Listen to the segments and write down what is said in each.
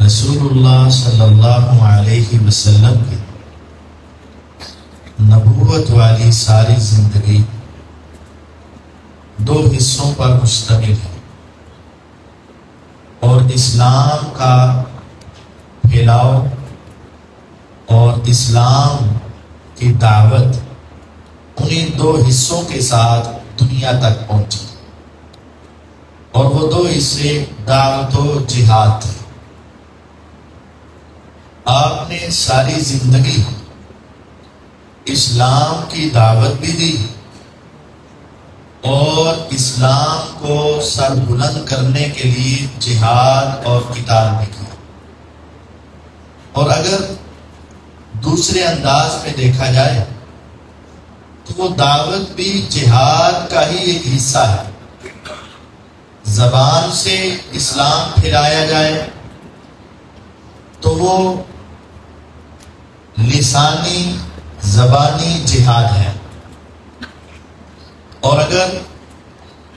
رسول اللہ صلی اللہ علیہ وسلم کی نبوت والی ساری زندگی دو حصوں پر مشتمل ہے، اور اسلام کا پھیلاؤ اور اسلام کی دعوت انہیں دو حصوں کے ساتھ دنیا تک پہنچی، اور وہ دو حصے دعوت و جہاد تھے۔ آپ نے ساری زندگی اسلام کی دعوت بھی دی اور اسلام کو سر بلند کرنے کے لیے جہاد اور قتال بھی کیا، اور اگر دوسرے انداز میں دیکھا جائے تو وہ دعوت بھی جہاد کا ہی ایک حصہ ہے۔ زبان سے اسلام پھیلایا جائے تو وہ لسانی زبانی جہاد ہے، اور اگر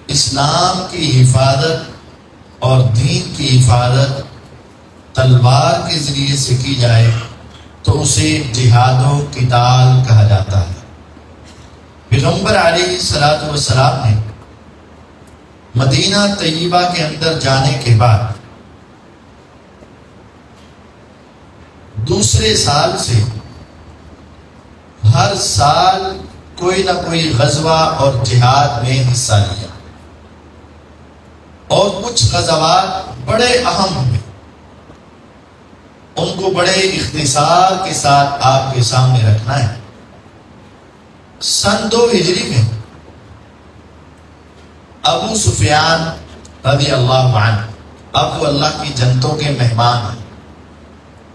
اسلام کی حفاظت اور دین کی حفاظت تلوار کے ذریعے سے کی جائے تو اسے جہاد و قتال کہا جاتا ہے۔ پیغمبر علیہ السلام نے مدینہ طیبہ کے اندر جانے کے بعد دوسرے سال سے ہر سال کوئی نہ کوئی غزوہ اور جہاد میں حصہ لیا، اور کچھ غزوات بڑے اہم ہوئے، ان کو بڑے اختصار کے ساتھ آپ کے سامنے رکھنا ہے۔ سن 2 ہجری میں ابو سفیان رضی اللہ عنہ، اب وہ اللہ کی جنتوں کے مہمان ہیں،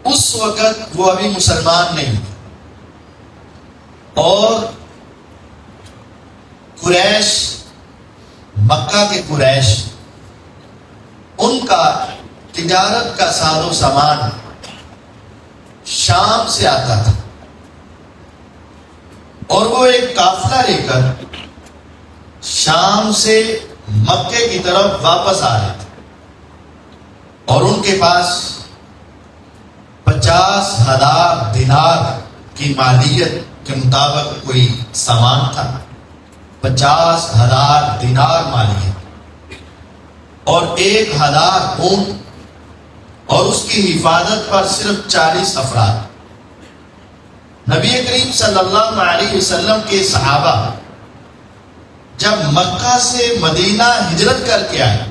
اس وقت وہ ابھی مسلمان نہیں ہوئے، اور قریش، مکہ کے قریش، ان کا تجارت کا ساز و سامان شام سے آتا تھا، اور وہ ایک قافلہ لے کر شام سے مکے کی طرف واپس آ رہے تھے، اور ان کے پاس 50,000 دینار کی مالیت کے مطابق کوئی سامان تھا، 50,000 دینار مالیت، اور 1,000 اونٹ، اور اس کی حفاظت پر صرف 40 افراد۔ نبی کریم صلی اللہ علیہ وسلم کے صحابہ جب مکہ سے مدینہ ہجرت کر کے آئے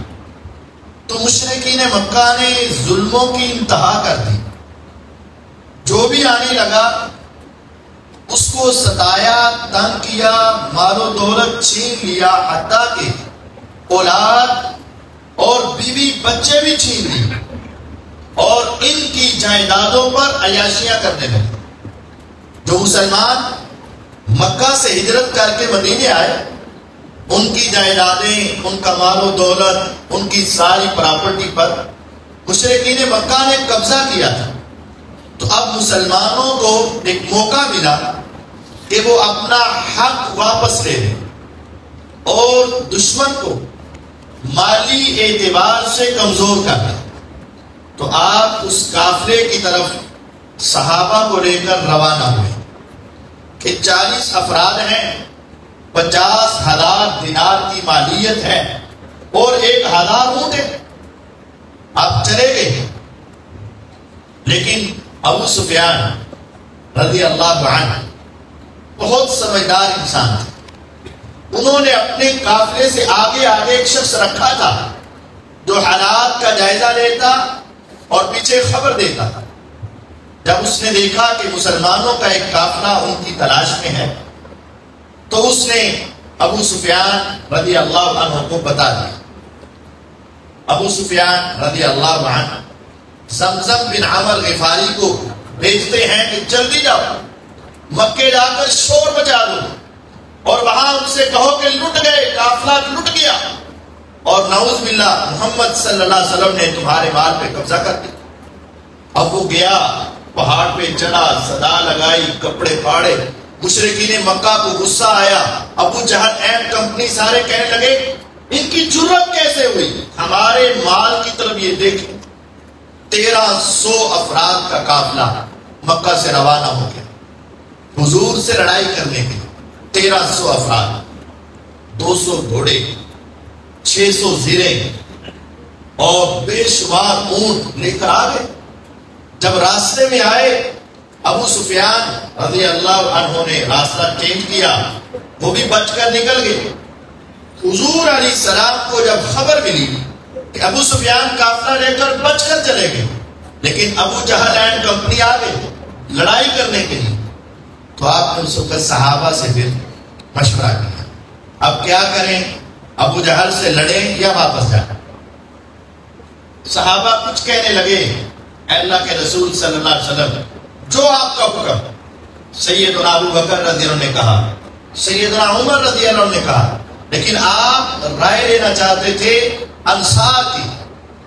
تو مشرکین مکہ نے ظلموں کی انتہا کر دی، جو بھی آنے لگا اس کو ستایا، تنگ کیا، مال و دولت چھین لیا، حتیٰ کہ اولاد اور بیوی بچے بھی چھین لیے، اور ان کی جائیدادوں پر عیاشیاں کرنے لگے۔ جو مسلمان مکہ سے ہجرت کر کے مدینے آئے، ان کی جائیدادیں، ان کا مال و دولت، ان کی ساری پراپرٹی پر مشرکین مکہ نے قبضہ کیا تھا۔ تو اب مسلمانوں کو ایک موقع ملا کہ وہ اپنا حق واپس لے لیں اور دشمن کو مالی اعتبار سے کمزور کر دیں۔ تو آپ اس قافلے کی طرف صحابہ کو لے کر روانہ ہوئے کہ 40 افراد ہیں، 50,000 دینار کی مالیت ہے، اور 1,000 اونٹ ہے، آپ چلے گئے۔ لیکن ابو سفیان رضی اللہ عنہ بہت سمجھدار انسان تھے، انہوں نے اپنے قافلے سے آگے ایک شخص رکھا تھا جو حالات کا جائزہ لیتا اور پیچھے خبر دیتا تھا۔ جب اس نے دیکھا کہ مسلمانوں کا ایک قافلہ ان کی تلاش میں ہے تو اس نے ابو سفیان رضی اللہ عنہ کو بتا دیا۔ ابو سفیان رضی اللہ عنہ زمزم بن عمر غفاری کو بھیجتے ہیں کہ جلدی جاؤ، مکے جا کر شور مچا دو، اور وہاں ان سے کہو کہ لٹ گئے، قافلہ لٹ گیا، اور نعوذ باللہ محمد صلی اللہ علیہ وسلم نے تمہارے مال پہ قبضہ کر دیا۔ اب وہ گیا، پہاڑ پہ چڑھا، صدا لگائی، کپڑے پاڑے، مشرکین مکہ کو غصہ آیا، ابو جہل اینڈ کمپنی سارے کہنے لگے ان کی جرت کیسے ہوئی، ہمارے مال کی طرف یہ دیکھیں، 1300 افراد کا قافلہ مکہ سے روانہ ہو گیا حضور سے لڑائی کرنے کے لیے۔ 1300 افراد، 200 گھوڑے، 600 زیریں اور بے شمار اونٹ لے کر آ گئے۔ جب راستے میں آئے، ابو سفیان رضی اللہ عنہ نے راستہ چینج کیا، وہ بھی بچ کر نکل گئے۔ حضور علیہ السلام کو جب خبر ملی کہ ابو سفیان قافلہ لے کر بچ کر چلے گئے، لیکن ابو جہل اینڈ کمپنی آ گئے لڑائی کرنے کے لیے، تو آپ نے اس وقت صحابہ سے پھر مشورہ کیا اب کیا کریں، ابو جہل سے لڑیں یا واپس جائیں؟ صحابہ کچھ کہنے لگے، اے اللہ کے رسول صلی اللہ علیہ وسلم جو آپ کا حکم۔ سیدنا ابو بکر رضی اللہ عنہ نے کہا، سیدنا عمر رضی اللہ عنہ نے کہا، لیکن آپ رائے لینا چاہتے تھے انصار کی،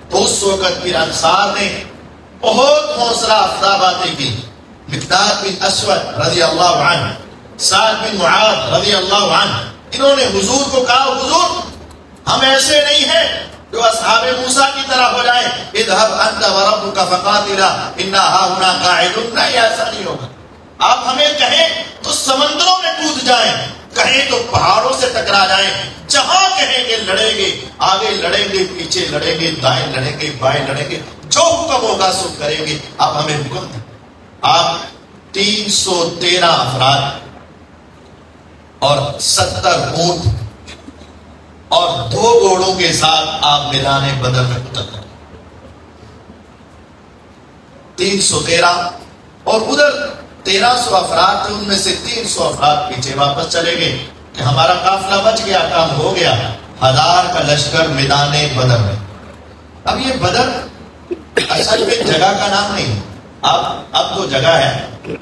تو اس وقت پھر انصار نے بہت حوصلہ افزا باتیں کی۔ مقداد بن اسود رضی اللہ عنہ، سعد بن معاذ رضی اللہ عنہ، انہوں نے حضور کو کہا، حضور ہم ایسے نہیں ہیں جو اصحاب موسیٰ کی طرح ہو جائیں، اذهب انت وربك فقاتلا انا هاهنا قاعدون، نہیں ایسا نہیں ہوگا۔ آپ ہمیں کہیں تو سمندروں میں کود جائیں، کہیں تو پہاڑوں سے ٹکرا جائیں، جہاں کہیں گے لڑیں گے، آگے لڑیں گے، پیچھے لڑیں گے، دائیں لڑیں گے، بائیں لڑیں گے، جو حکم ہوگا سو کریں گے۔ آپ ہمیں حکم دیں۔ آپ 313 افراد اور 70 اونٹ اور 2 گھوڑوں کے ساتھ آپ میدان بدر میں اتر گئے۔ 313 اور ادھر 1300 افراد تھے، ان میں سے 300 افراد پیچھے واپس چلے گئے کہ ہمارا قافلہ بچ گیا، کام ہو گیا۔ 1000 کا لشکر میدان بدر میں۔ اب یہ بدر اصل میں جگہ کا نام نہیں، اب تو جگہ ہے۔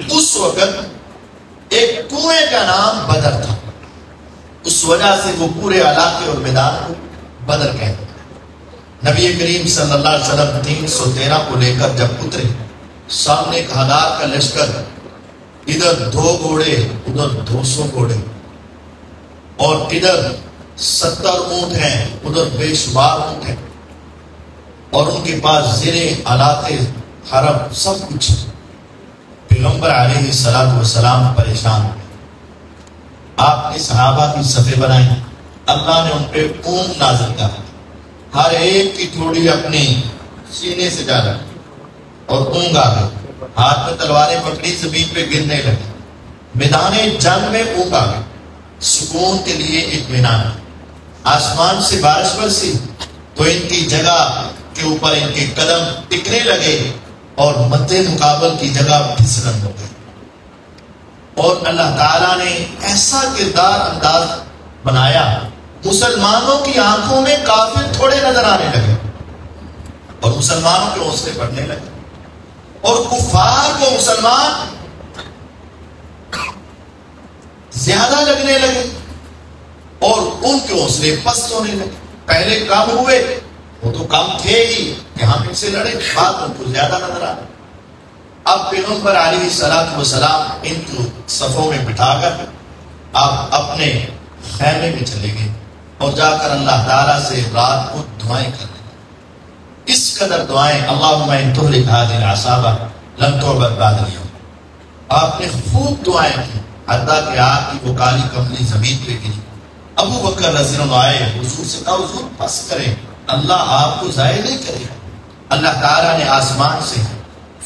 اس وقت ایک کنویں کا نام بدر تھا، اس وجہ سے وہ پورے علاقے اور میدان کو بدر کہتے ہیں۔ نبی کریم صلی اللہ علیہ وسلم 313 کو لے کر جب اترے، سامنے 1000 کا لشکر، ادھر 2 گھوڑے، ادھر 200 گھوڑے، اور ادھر 70 اونٹ ہیں، ادھر بے شمار اونٹ ہیں، اور ان کے پاس زیریں، آلات حرب، سب کچھ۔ پیغمبر علیہ السلام پریشان، آپ نے صحابہ کی صفیں بنائیں، اللہ نے ان پہ اونگ نازل کر، ہر ایک کی تھوڑی اپنی سینے سے جا رہی اور اونگ آ گئی، ہاتھ میں تلواریں پکڑی، زمین پہ گرنے لگی۔ میدان جنگ میں اونگ آ گئی، سکون کے لیے اطمینان۔ آسمان سے بارش برسی تو ان کی جگہ کے اوپر ان کے قدم ٹکنے لگے اور مد مقابل کی جگہ پھسلن ہو گئی، اور اللہ تعالیٰ نے ایسا کردار انداز بنایا، مسلمانوں کی آنکھوں میں کافر تھوڑے نظر آنے لگے اور مسلمانوں کے حوصلے بڑھنے لگے، اور کفار کو مسلمان زیادہ لگنے لگے اور ان کے حوصلے پست ہونے لگے۔ پہلے کم ہوئے، وہ تو کم تھے ہی کہ ہم ان سے لڑے، بات ان کو زیادہ نظر آ۔ اب پیغمبر علیہ السلام ان کو صفوں میں بٹھا کر آپ اپنے خیمے میں چلے گئے اور جا کر اللہ تعالیٰ سے رات کو دعائیں کر رہے، اس قدر دعائیں، اللہم ان تہلک هذه العصابہ لن تعبد بعد اليوم۔ آپ نے خوب دعائیں کی، حتیٰ کہ آپ کی وہ کالی کملی زمین پہ گری۔ ابو بکر رضی اللہ عنہ آئے، حضور سے کہا، حضور بس کریں، اللہ آپ کو ضائع نہیں کرے گا۔ اللہ تعالیٰ نے آسمان سے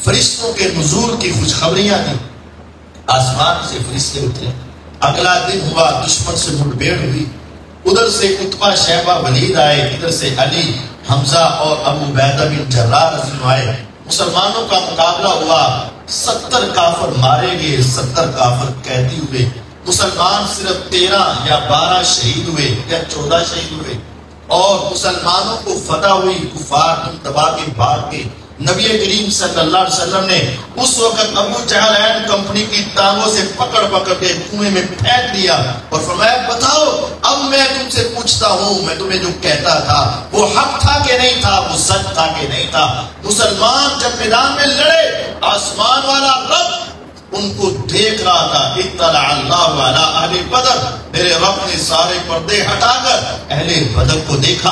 فرشتوں کے نزول کی خوشخبریاں دی، آسمان سے فرشتے اترے۔ اگلا دن ہوا، دشمن سے مٹ بھیڑ ہوئی، ادھر سے عتبہ شیبہ ولید آئے، ادھر سے علی، حمزہ اور ابو عبیدہ بن جراح رضی اللہ عنہ آئے۔ مسلمانوں کا مقابلہ ہوا، 70 کافر مارے گئے، 70 کافر قیدی ہوئے۔ مسلمان صرف 13 یا 12 شہید ہوئے یا 14 شہید ہوئے، اور مسلمانوں کو فتح ہوئی، کفار تباہ کے بھاگ گئے۔ نبی کریم صلی اللہ علیہ وسلم نے اس وقت ابو جہل اینڈ کمپنی کی ٹانگوں سے پکڑ پکڑ کے کنویں میں پھینک دیا اور فرمایا، بتاؤ اب میں تم سے پوچھتا ہوں، میں تمہیں جو کہتا تھا وہ حق تھا کہ نہیں تھا، وہ سچ تھا کہ نہیں تھا؟ مسلمان جب میدان میں لڑے، آسمان والا رب ان کو دیکھ رہا تھا۔ اطلع اللہ علی اہل بدر، میرے رب نے سارے پردے ہٹا کر اہل بدر کو دیکھا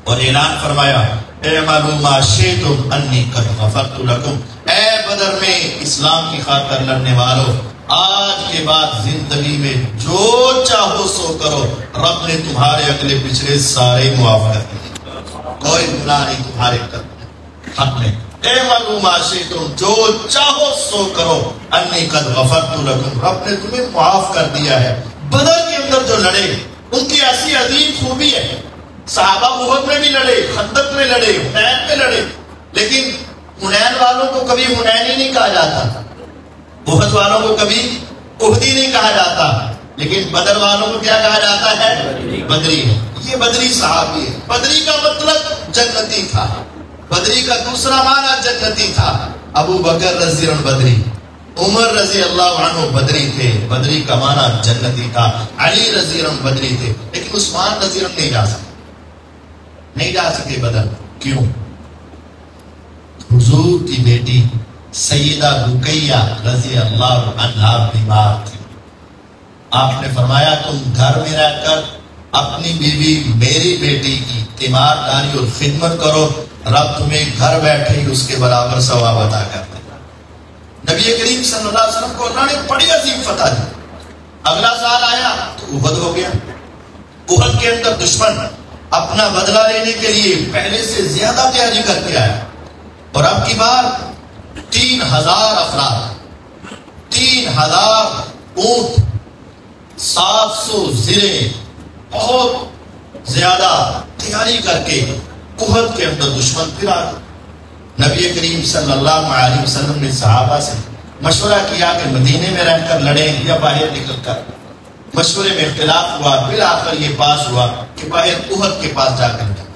اور اعلان فرمایا، اعملوا ما شئتم انی قد غفرت لکم، اے بدر میں اسلام کی خاطر لڑنے والوں، آج کے بعد زندگی میں جو چاہو سو کرو، رب نے تمہارے اگلے پچھلے سارے معاف کر دیے، کوئی گناہ نہیں تمہارے حق میں۔ اعملوا ما شئتم، جو چاہو سو کرو، انی قد غفرت لکم، رب نے تمہیں معاف کر دیا ہے۔ بدر کے اندر جو لڑے ان کی ایسی عظیم خوبی ہے، صحابہ احد میں بھی لڑے، خندق میں لڑے، حنین میں لڑے، لیکن حنین والوں کو کبھی حنینی نہیں کہا جاتا، احد والوں کو کبھی احدی نہیں کہا جاتا، لیکن بدر والوں کو کیا کہا جاتا ہے؟ بدری ہے۔ یہ بدری صحابی ہے۔ بدری کا مطلب جنتی تھا، بدری کا دوسرا معنی جنتی تھا۔ ابو بکر رضی اللہ عنہ بدری، عمر رضی اللہ عنہ بدری تھے، بدری کا معنی جنتی تھا۔ علی رضی اللہ عنہ بدری تھے، لیکن عثمان رضی اللہ عنہ نہیں جا سکے بدر۔ کیوں؟ حضور کی بیٹی سیدہ رقیہ رضی اللہ عنہا بیمار تھی۔ آپ نے فرمایا تم گھر میں رہ کر اپنی بیوی میری بیٹی کی تیمارداری اور خدمت کرو، رب تمہیں گھر بیٹھے ہی اس کے برابر ثواب عطا کرتا ہے۔ نبی کریم صلی اللہ علیہ وسلم کو اللہ نے بڑی عظیم فتح دی۔ اگلا سال آیا تو احد ہو گیا۔ احد کے اندر دشمن اپنا بدلہ لینے کے لیے پہلے سے زیادہ تیاری کر کے آیا، اور اب کی بار 3000 افراد، 3000 اونٹ، 700 زرے، بہت زیادہ تیاری کر کے احد کے اندر دشمن پھر آ گیا۔ نبی کریم صلی اللہ علیہ وسلم نے صحابہ سے مشورہ کیا کہ مدینے میں رہ کر لڑیں یا باہر نکل کر۔ مشورے میں اختلاف ہوا، بالآخر یہ پاس ہوا کہ باہر احد کے پاس جا کر لڑیں۔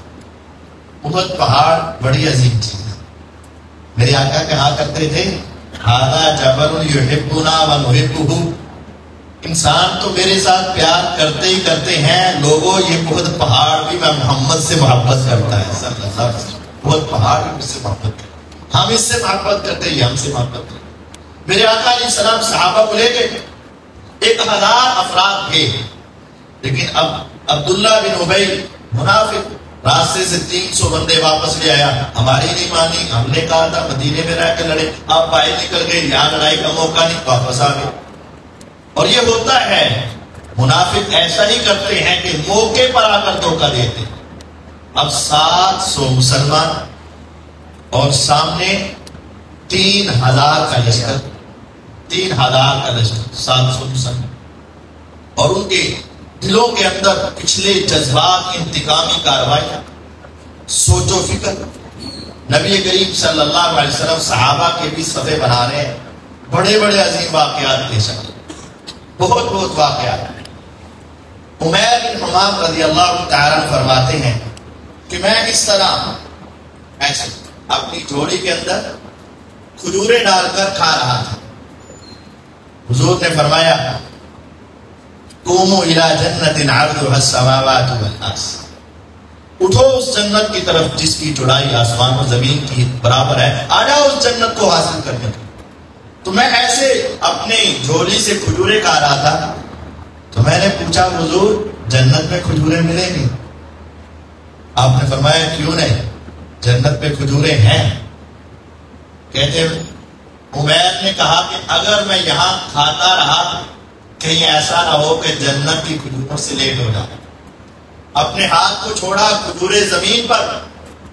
احد پہاڑ بڑی عظیم چیز ہے۔ میرے آقا کہا کرتے تھے ھذا جبل یحبنا ونحبہ، انسان تو میرے ساتھ پیار کرتے ہی کرتے ہیں لوگوں، یہ احد پہاڑ بھی میں محمد سے محبت کرتا ہے صلی اللہ علیہ وسلم۔ بہت پہاڑ بھی مجھ سے محبت کرتے، ہم اس سے محبت کرتے ہیں، ہم سے محبت کرتے۔ میرے آقا علیہ السلام صحابہ کو لے کے 1000 افراد تھے، لیکن اب عبداللہ بن ابی منافق راستے سے 300 بندے واپس لے آیا، ہماری نہیں مانی، ہم نے کہا تھا مدینے میں رہ کے لڑے، آپ باہر نکل گئے، یہاں لڑائی کا موقع نہیں، واپس آ گئے۔ اور یہ ہوتا ہے، منافق ایسا ہی کرتے ہیں کہ موقع پر آ کر دھوکہ دیتے۔ اب 700 مسلمان اور سامنے 3000 کا لشکر، 3000 کا لشکر، 700 مسلمان، اور ان کے دلوں کے اندر پچھلے جذبات، انتقامی کارروائیاں، سوچ و فکر۔ نبی کریم صلی اللہ علیہ وسلم صحابہ کے بھی صفحے بنا رہے ہیں، بڑے بڑے عظیم واقعات پیش آتے، بہت واقعات۔ عمیر بن حمام رضی اللہ تعالیٰ عنہ فرماتے ہیں کہ میں اس طرح ایسے اپنی جھولی کے اندر کھجوریں ڈال کر کھا رہا تھا۔ حضور نے فرمایا قوموا الی جنت عرضها السماوات والارض، اٹھو اس جنت کی طرف جس کی چوڑائی آسمان و زمین کی برابر ہے، آ جاؤ اس جنت کو حاصل کرنے۔ تو میں ایسے اپنی جھولی سے کھجوریں کھا رہا تھا، تو میں نے پوچھا حضور جنت میں کھجوریں ملیں گی؟ آپ نے فرمایا کیوں نہیں، جنت میں کھجوریں ہیں۔ کہتے عمیر نے کہا کہ اگر میں یہاں کھاتا رہا کہیں ایسا نہ ہو کہ جنت کی کھجوروں سے لیٹ ہو جائے۔ اپنے ہاتھ کو چھوڑا، کھجوریں زمین پر،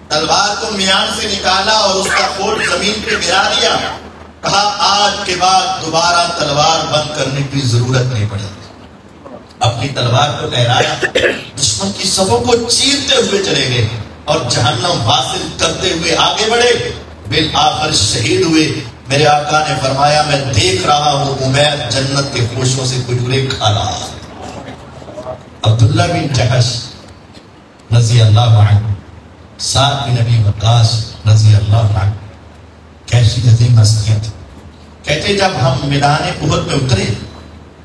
تلوار کو میان سے نکالا اور اس کا کھول زمین پہ گرا دیا، کہا آج کے بعد دوبارہ تلوار بند کرنے کی ضرورت نہیں پڑے گی۔ اپنی تلوار کو لہرایا، دشمن کی صفوں کو چیرتے ہوئے چلے گئے اور جہنم حاصل کرتے ہوئے آگے بڑھے، بالآخر شہید ہوئے۔ میرے آقا نے فرمایا میں دیکھ رہا ہوں عمیر جنت کے خوشوں سے کھجوریں کھا رہا۔ عبداللہ بن جحش رضی اللہ عنہ، سعد بن ابی وقاص رضی اللہ عنہ، کیسی عظیم ہستیاں تھیں۔ کہتے جب ہم میدان احد میں اترے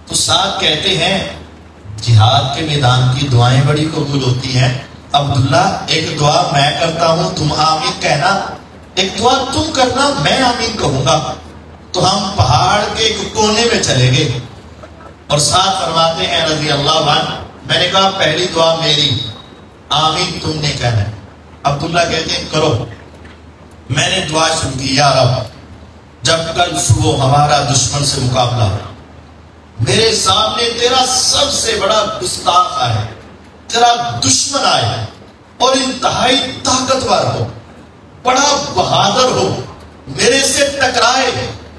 تو سعد کہتے ہیں جہاد کے میدان کی دعائیں بڑی قبول ہوتی ہیں، عبداللہ ایک دعا میں کرتا ہوں تم آمین کہنا، ایک دعا تم کرنا میں آمین کہوں گا۔ تو ہم پہاڑ کے ایک کونے میں چلے گئے اور ساتھ فرماتے ہیں رضی اللہ عنہ، میں نے کہا پہلی دعا میری، آمین تم نے کہنا ہے، عبداللہ کہتے ہیں کرو. میں نے دعا شروع کی، یا رب جب کل صبح ہمارا دشمن سے مقابلہ ہو، میرے سامنے تیرا سب سے بڑا گستاخ آئے، تیرا دشمن آئے اور انتہائی طاقتور ہو، بڑا بہادر ہو، میرے سے ٹکرائے،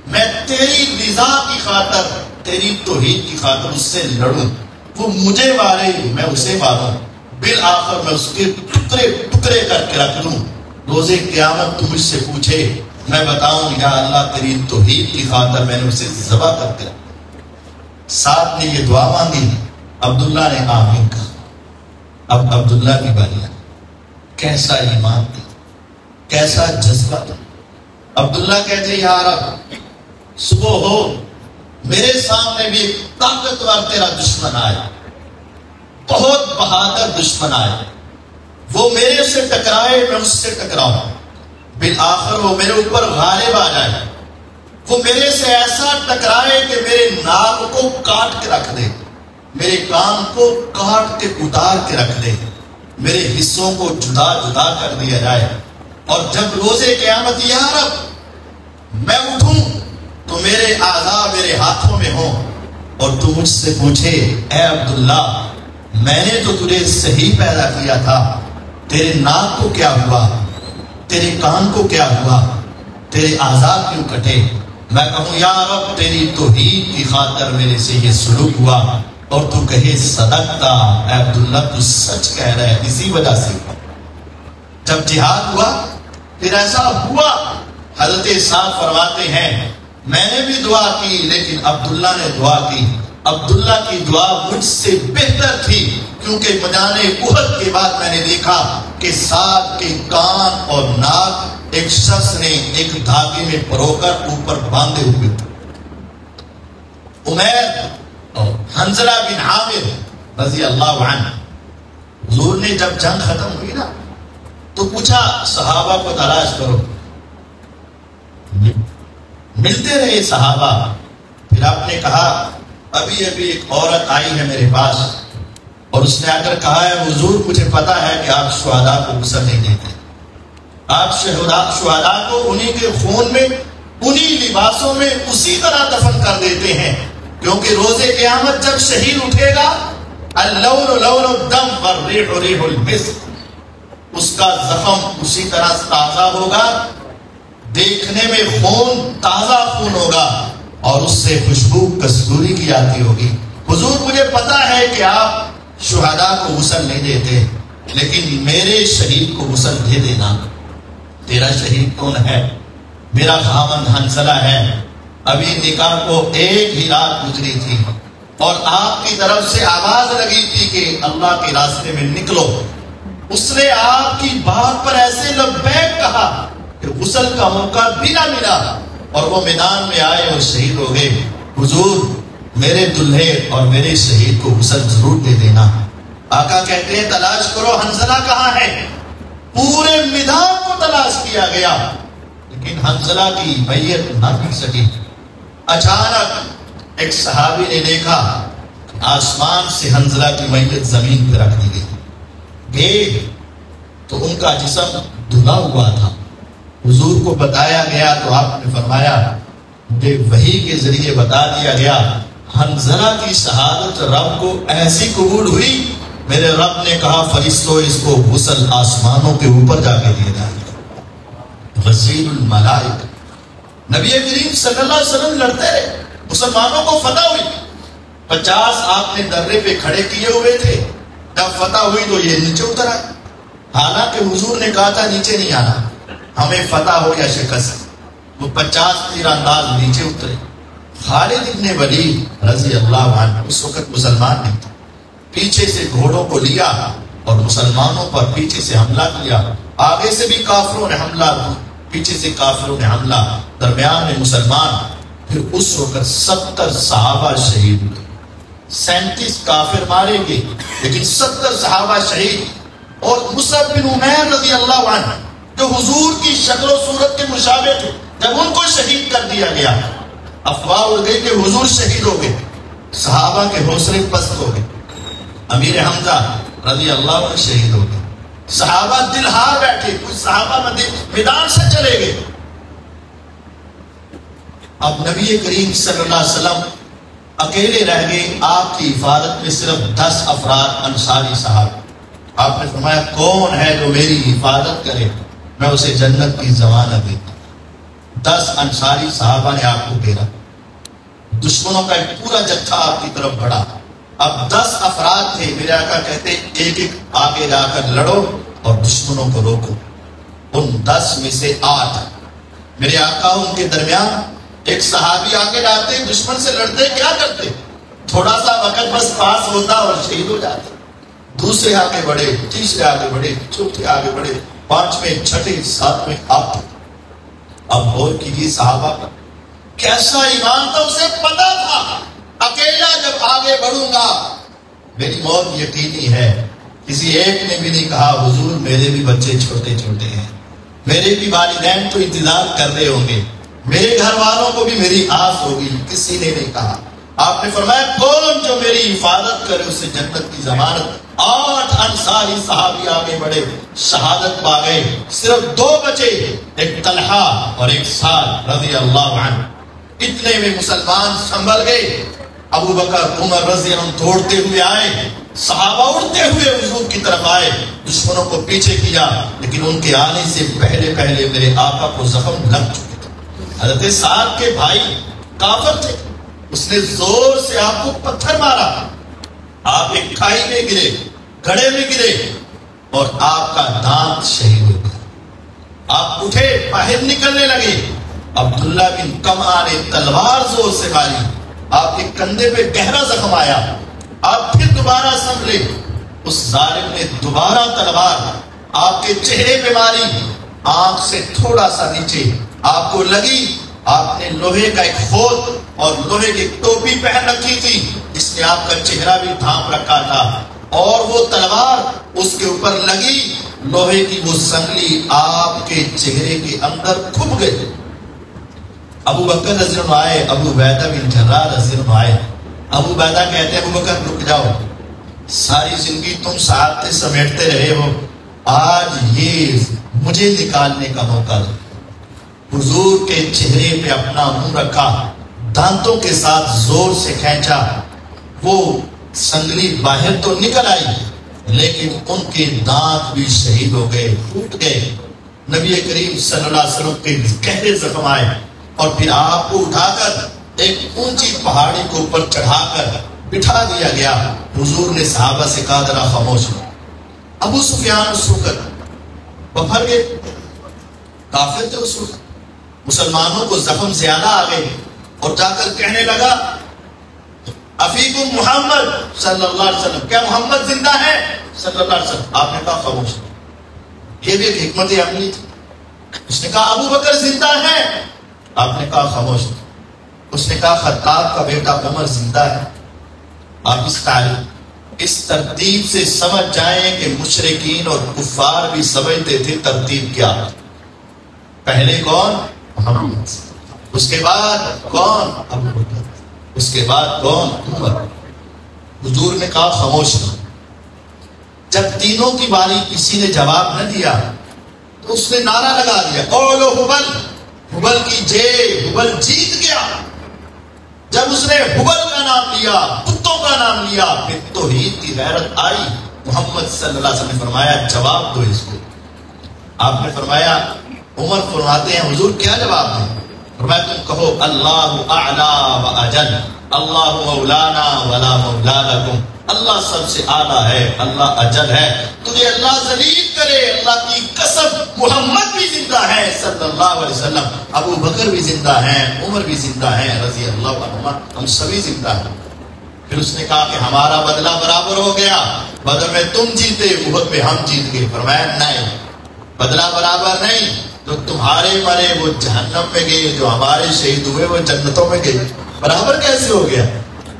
میں تیری رضا کی خاطر، تیری توحید کی خاطر اس سے لڑوں، وہ مجھے مارے میں اسے ماروں، بالآخر میں اس کے ٹکڑے ٹکڑے کر کے رکھ دوں، روزے قیامت تو مجھ سے پوچھے، میں بتاؤں یا اللہ تیری توحید کی خاطر میں نے اسے ذبح کر کے رکھا. ساتھ نے یہ دعا مانگی، عبداللہ نے آمین کہا. اب عبداللہ کی باری ہے، کیسا ایمان تھا، کیسا جذبہ تھا. عبداللہ کہتے یا رب صبح ہو، میرے سامنے بھی ایک طاقتور تیرا دشمن آیا، بہت بہادر دشمن آیا، وہ میرے سے ٹکرائے میں اس سے ٹکراؤں، بالآخر وہ میرے اوپر غالب آ جائے، وہ میرے سے ایسا ٹکرائے کہ میرے ناک کو کاٹ کے رکھ دے، میرے کان کو کاٹ کے اتار کے رکھ دے، میرے حصوں کو جدا جدا کر دیا جائے. اور جب روزے قیامت یا رب میں اٹھوں تو میرے اعضاء میرے ہاتھوں میں ہوں اور تو مجھ سے پوچھے اے عبداللہ میں نے تو تجھے صحیح پیدا کیا تھا، تیرے ناک کو کیا ہوا، تیرے کان کو کیا ہوا، تیرے اعضاء کیوں کٹے؟ میں کہوں یا رب تیری توحید کی خاطر میرے سے یہ سلوک ہوا، اور تو کہے صدقتا اے عبداللہ تو سچ کہہ رہا ہے، اسی وجہ سے ہوا. جب جہاد ہوا پھر ایسا ہوا، حضرت سعد فرماتے ہیں میں نے بھی دعا کی لیکن عبداللہ نے دعا کی، عبداللہ کی دعا مجھ سے بہتر تھی، کیونکہ میدان احد کے بعد میں نے دیکھا کہ سعد کے کان اور ناک ایک شخص نے ایک دھاگے میں پرو کر اوپر باندھے ہوئے. عمیر حنظلہ بن عامر رضی اللہ عنہ، حضور نے جب جنگ ختم ہوئی نا تو پوچھا صحابہ کو تلاش کرو، ملتے رہے صحابہ. پھر آپ نے کہا ابھی ابھی ایک عورت آئی ہے میرے پاس اور اس نے آ کر کہا ہے حضور مجھے پتا ہے کہ آپ شہداء کو غسل نہیں دیتے، آپ شہداء کو انہی کے خون میں انہی لباسوں میں اسی طرح دفن کر دیتے ہیں، کیونکہ روز قیامت جب شہید اٹھے گا اللون لون الدم والریح ریح المسک، اس کا زخم اسی طرح تازہ ہوگا، دیکھنے میں خون تازہ خون ہوگا اور اس سے خوشبو کستوری کی آتی ہوگی. حضور مجھے پتا ہے کہ آپ شہداء کو غسل نہیں دیتے، لیکن میرے شہید کو غسل دے دینا. تیرا شہید کون ہے؟ میرا خاوند حنظلہ ہے، ابھی نکاح کو ایک ہی رات گزری تھی اور آپ کی طرف سے آواز لگی تھی کہ اللہ کے راستے میں نکلو. اس نے آپ کی بات پر ایسے لبیک کہا کہ غسل کا موقع بھی نہ ملا اور وہ میدان میں آئے اور شہید ہو گئے. حضور میرے دلہے اور میرے شہید کو غسل ضرور دے دینا. آقا کہتے ہیں تلاش کرو حنظلہ کہاں ہے. پورے میدان کو تلاش کیا گیا لیکن حنظلہ کی میت نہ مل سکی. اچانک ایک صحابی نے دیکھا آسمان سے حنظلہ کی میت زمین پہ رکھ دی گئی. گئے تو ان کا جسم دھلا ہوا تھا. حضور کو بتایا گیا تو آپ نے فرمایا مجھے وحی کے ذریعے بتا دیا گیا حنظلہ کی شہادت رب کو ایسی قبول ہوئی، میرے رب نے کہا فرشتوں اس کو غسل آسمانوں کے اوپر جا کے دیا جائے گا. غسیل الملائکہ. نبی کریم صلی اللہ علیہ وسلم لڑتے رہے، مسلمانوں کو فتح ہوئی. 50 آپ نے درے پہ کھڑے کیے ہوئے تھے، جب فتح ہوئی تو یہ نیچے اتر آئے. حالانکہ حضور نے کہا تھا نیچے نہیں آنا، ہمیں فتح ہو یا شکست. وہ 50 تیر انداز نیچے اترے. خالد ابن ولید رضی اللہ عنہ اس وقت مسلمان نہیں تھا، پیچھے سے گھوڑوں کو لیا اور مسلمانوں پر پیچھے سے حملہ کیا. آگے سے بھی کافروں نے حملہ، پیچھے سے کافروں نے حملہ، درمیان میں مسلمان. پھر اس وقت 70 صحابہ شہید ہوئے. 37 کافر مارے گئے لیکن 70 صحابہ شہید. اور مصعب بن عمیر رضی اللہ عنہ جو حضور کی شکل و صورت کے مشابہ تھے، جب ان کو شہید کر دیا گیا افواہ اڑ گئی کہ حضور شہید ہو گئے، صحابہ کے حوصلے پست ہو گئے. امیر حمزہ رضی اللہ عنہ شہید ہو گئے. صحابہ دل ہار بیٹھے، کچھ صحابہ میدان سے چلے گئے۔ اب نبی کریم صلی اللہ علیہ وسلم اکیلے رہ گئے، آپ کی حفاظت میں صرف 10 افراد انصاری صحابہ۔ آپ نے فرمایا کون ہے جو میری حفاظت کرے، میں اسے جنت کی ضمانت دیتا ہوں۔ 10 انصاری صحابہ نے آپ کو گھیرا، دشمنوں کا ایک پورا جتھا آپ کی طرف بڑھا۔ اب 10 افراد تھے، میرے آقا کہتے ایک ایک آگے جا کر لڑو اور دشمنوں کو روکو۔ ان 10 میں سے 8 میرے آقا ان کے درمیان ایک صحابی آگے جاتے، دشمن سے لڑتے، کیا کرتے؟ تھوڑا سا وقت بس پاس ہوتا اور شہید ہو جاتے۔ دوسرے آگے بڑھے، تیسرے آگے بڑھے، چوتھے آگے بڑھے، 5ویں، 6ٹھے، 7ویں، اب غور کیجیے صحابہ پر کیسا ایمان تھا، اسے پتا تھا اکیلا جب آگے بڑھوں گا میری موت یقینی ہے۔ کسی ایک نے بھی نہیں کہا حضور میرے بھی بچے چھوٹے چھوٹے ہیں، میرے بھی والدین تو انتظار کر رہے ہوں گے، میرے گھر والوں کو بھی میری آس ہوگی، کسی نے نہیں کہا۔ آپ نے فرمایا کون جو میری حفاظت کرے اسے جنت کی ضمانت۔ 8 انصاری صحابی آگے بڑھے، شہادت پا گئے، صرف 2 بچے، ایک طلحہ اور ایک سعد رضی اللہ عنہ۔ اتنے میں مسلمان سنبھل گئے۔ ابو بکر عمر رضی اللہ عنہ دوڑتے ہوئے آئے، صحابہ اڑتے ہوئے حضور کی طرف آئے، دشمنوں کو پیچھے کیا، لیکن ان کے آنے سے پہلے پہلے میرے آقا کو زخم لگ چکے تھے۔ حضرت سعد کے بھائی کافر تھے، اس نے زور سے آپ کو پتھر مارا، آپ ایک کھائی میں گرے، گڑھے میں گرے اور آپ کا دانت شہید ہو گیا۔ آپ اٹھے، باہر نکلنے لگے، عبداللہ بن کمعہ نے تلوار زور سے ماری، آپ کے کندھے پہ گہرا زخم آیا۔ آپ پھر دوبارہ سنبھلے، اس ظالم نے دوبارہ تلوار آپ کے چہرے پہ ماری، آنکھ سے تھوڑا سا نیچے آپ کو لگی۔ آپ نے لوہے کا ایک خود اور لوہے کی ٹوپی پہن رکھی تھی، جس نے آپ کا چہرہ بھی ڈھانپ رکھا تھا، اور وہ تلوار اس کے اوپر لگی، لوہے کی وہ سنگلی آپ کے چہرے کے اندر کھپ گئی۔ ابو بکر رضی اللہ عنہ آئے، ابو عبیدہ بن جراح رضی اللہ عنہ آئے۔ ابو عبیدہ کہتے ہیں ابو بکر رک جاؤ، ساری زندگی تم ساتھ سمیٹتے رہے ہو، آج یہ مجھے نکالنے کا موقع دو۔ حضور کے چہرے پہ اپنا منہ رکھا، دانتوں کے ساتھ زور سے کھینچا، وہ سنگلی باہر تو نکل آئی لیکن ان کے دانت بھی شہید ہو گئے، ٹوٹ گئے۔ نبی کریم صلی اللہ علیہ وسلم کے گہرے زخم آئے اور پھر آپ کو اٹھا کر ایک اونچی پہاڑی کو اوپر چڑھا کر بٹھا دیا گیا۔ حضور نے صحابہ سے کہا ذرا خاموش ہو۔ ابو سفیان اس وقت بفر گئے، کافر تھے اس وقت، مسلمانوں کو زخم زیادہ آ گئے، اور جا کر کہنے لگا افیکم محمد صلی اللہ علیہ وسلم، کیا محمد زندہ ہے صلی اللہ علیہ وسلم؟ آپ نے کہا خاموش۔ یہ بھی ایک حکمت عملی تھی۔ اس نے کہا ابو بکر زندہ ہے، آپ نے کہا خاموش۔ اس نے کہا خطاب کا بیٹا عمر زندہ ہے۔ آپ اس ترتیب سے سمجھ جائیں کہ مشرکین اور کفار بھی سمجھتے تھے ترتیب کیا ہے۔ پہلے کون؟ محمد، اس کے بعد کون؟ ابو بکر، اس کے بعد کون؟ عمر۔ حضور نے کہا خاموش۔ جب تینوں کی باری کسی نے جواب نہ دیا تو اس نے نعرہ لگا دیا قولو حبل، حبل کی جے، حبل جیت گیا۔ جب اس نے حبل کا نام لیا، کتوں کا نام لیا، پھر توحید کی غیرت آئی۔ محمد صلی اللہ علیہ وسلم نے فرمایا جواب دو اس کو۔ آپ نے فرمایا، عمر فرماتے ہیں حضور کیا جواب دیں؟ فرمایا تم کہو اللہ اعلی و اجل، اللہ مولانا ولا مولا لکم، اللہ سب سے اعلیٰ ہے، اللہ اجل ہے، تجھے اللہ ذلیل کرے۔ اللہ کی قسم محمد بھی زندہ ہے صلی اللہ علیہ وسلم، ابو بکر بھی زندہ ہیں، عمر بھی زندہ ہیں رضی اللہ عنہما، ہم سبھی زندہ ہیں۔ پھر اس نے کہا کہ ہمارا بدلہ برابر ہو گیا، بدر میں تم جیتے، احد میں ہم جیت گئے۔ فرمایا نہیں، بدلہ برابر نہیں، جو تمہارے مرے وہ جہنم میں گئے، جو ہمارے شہید ہوئے وہ جنتوں میں گئے، برابر کیسے ہو گیا؟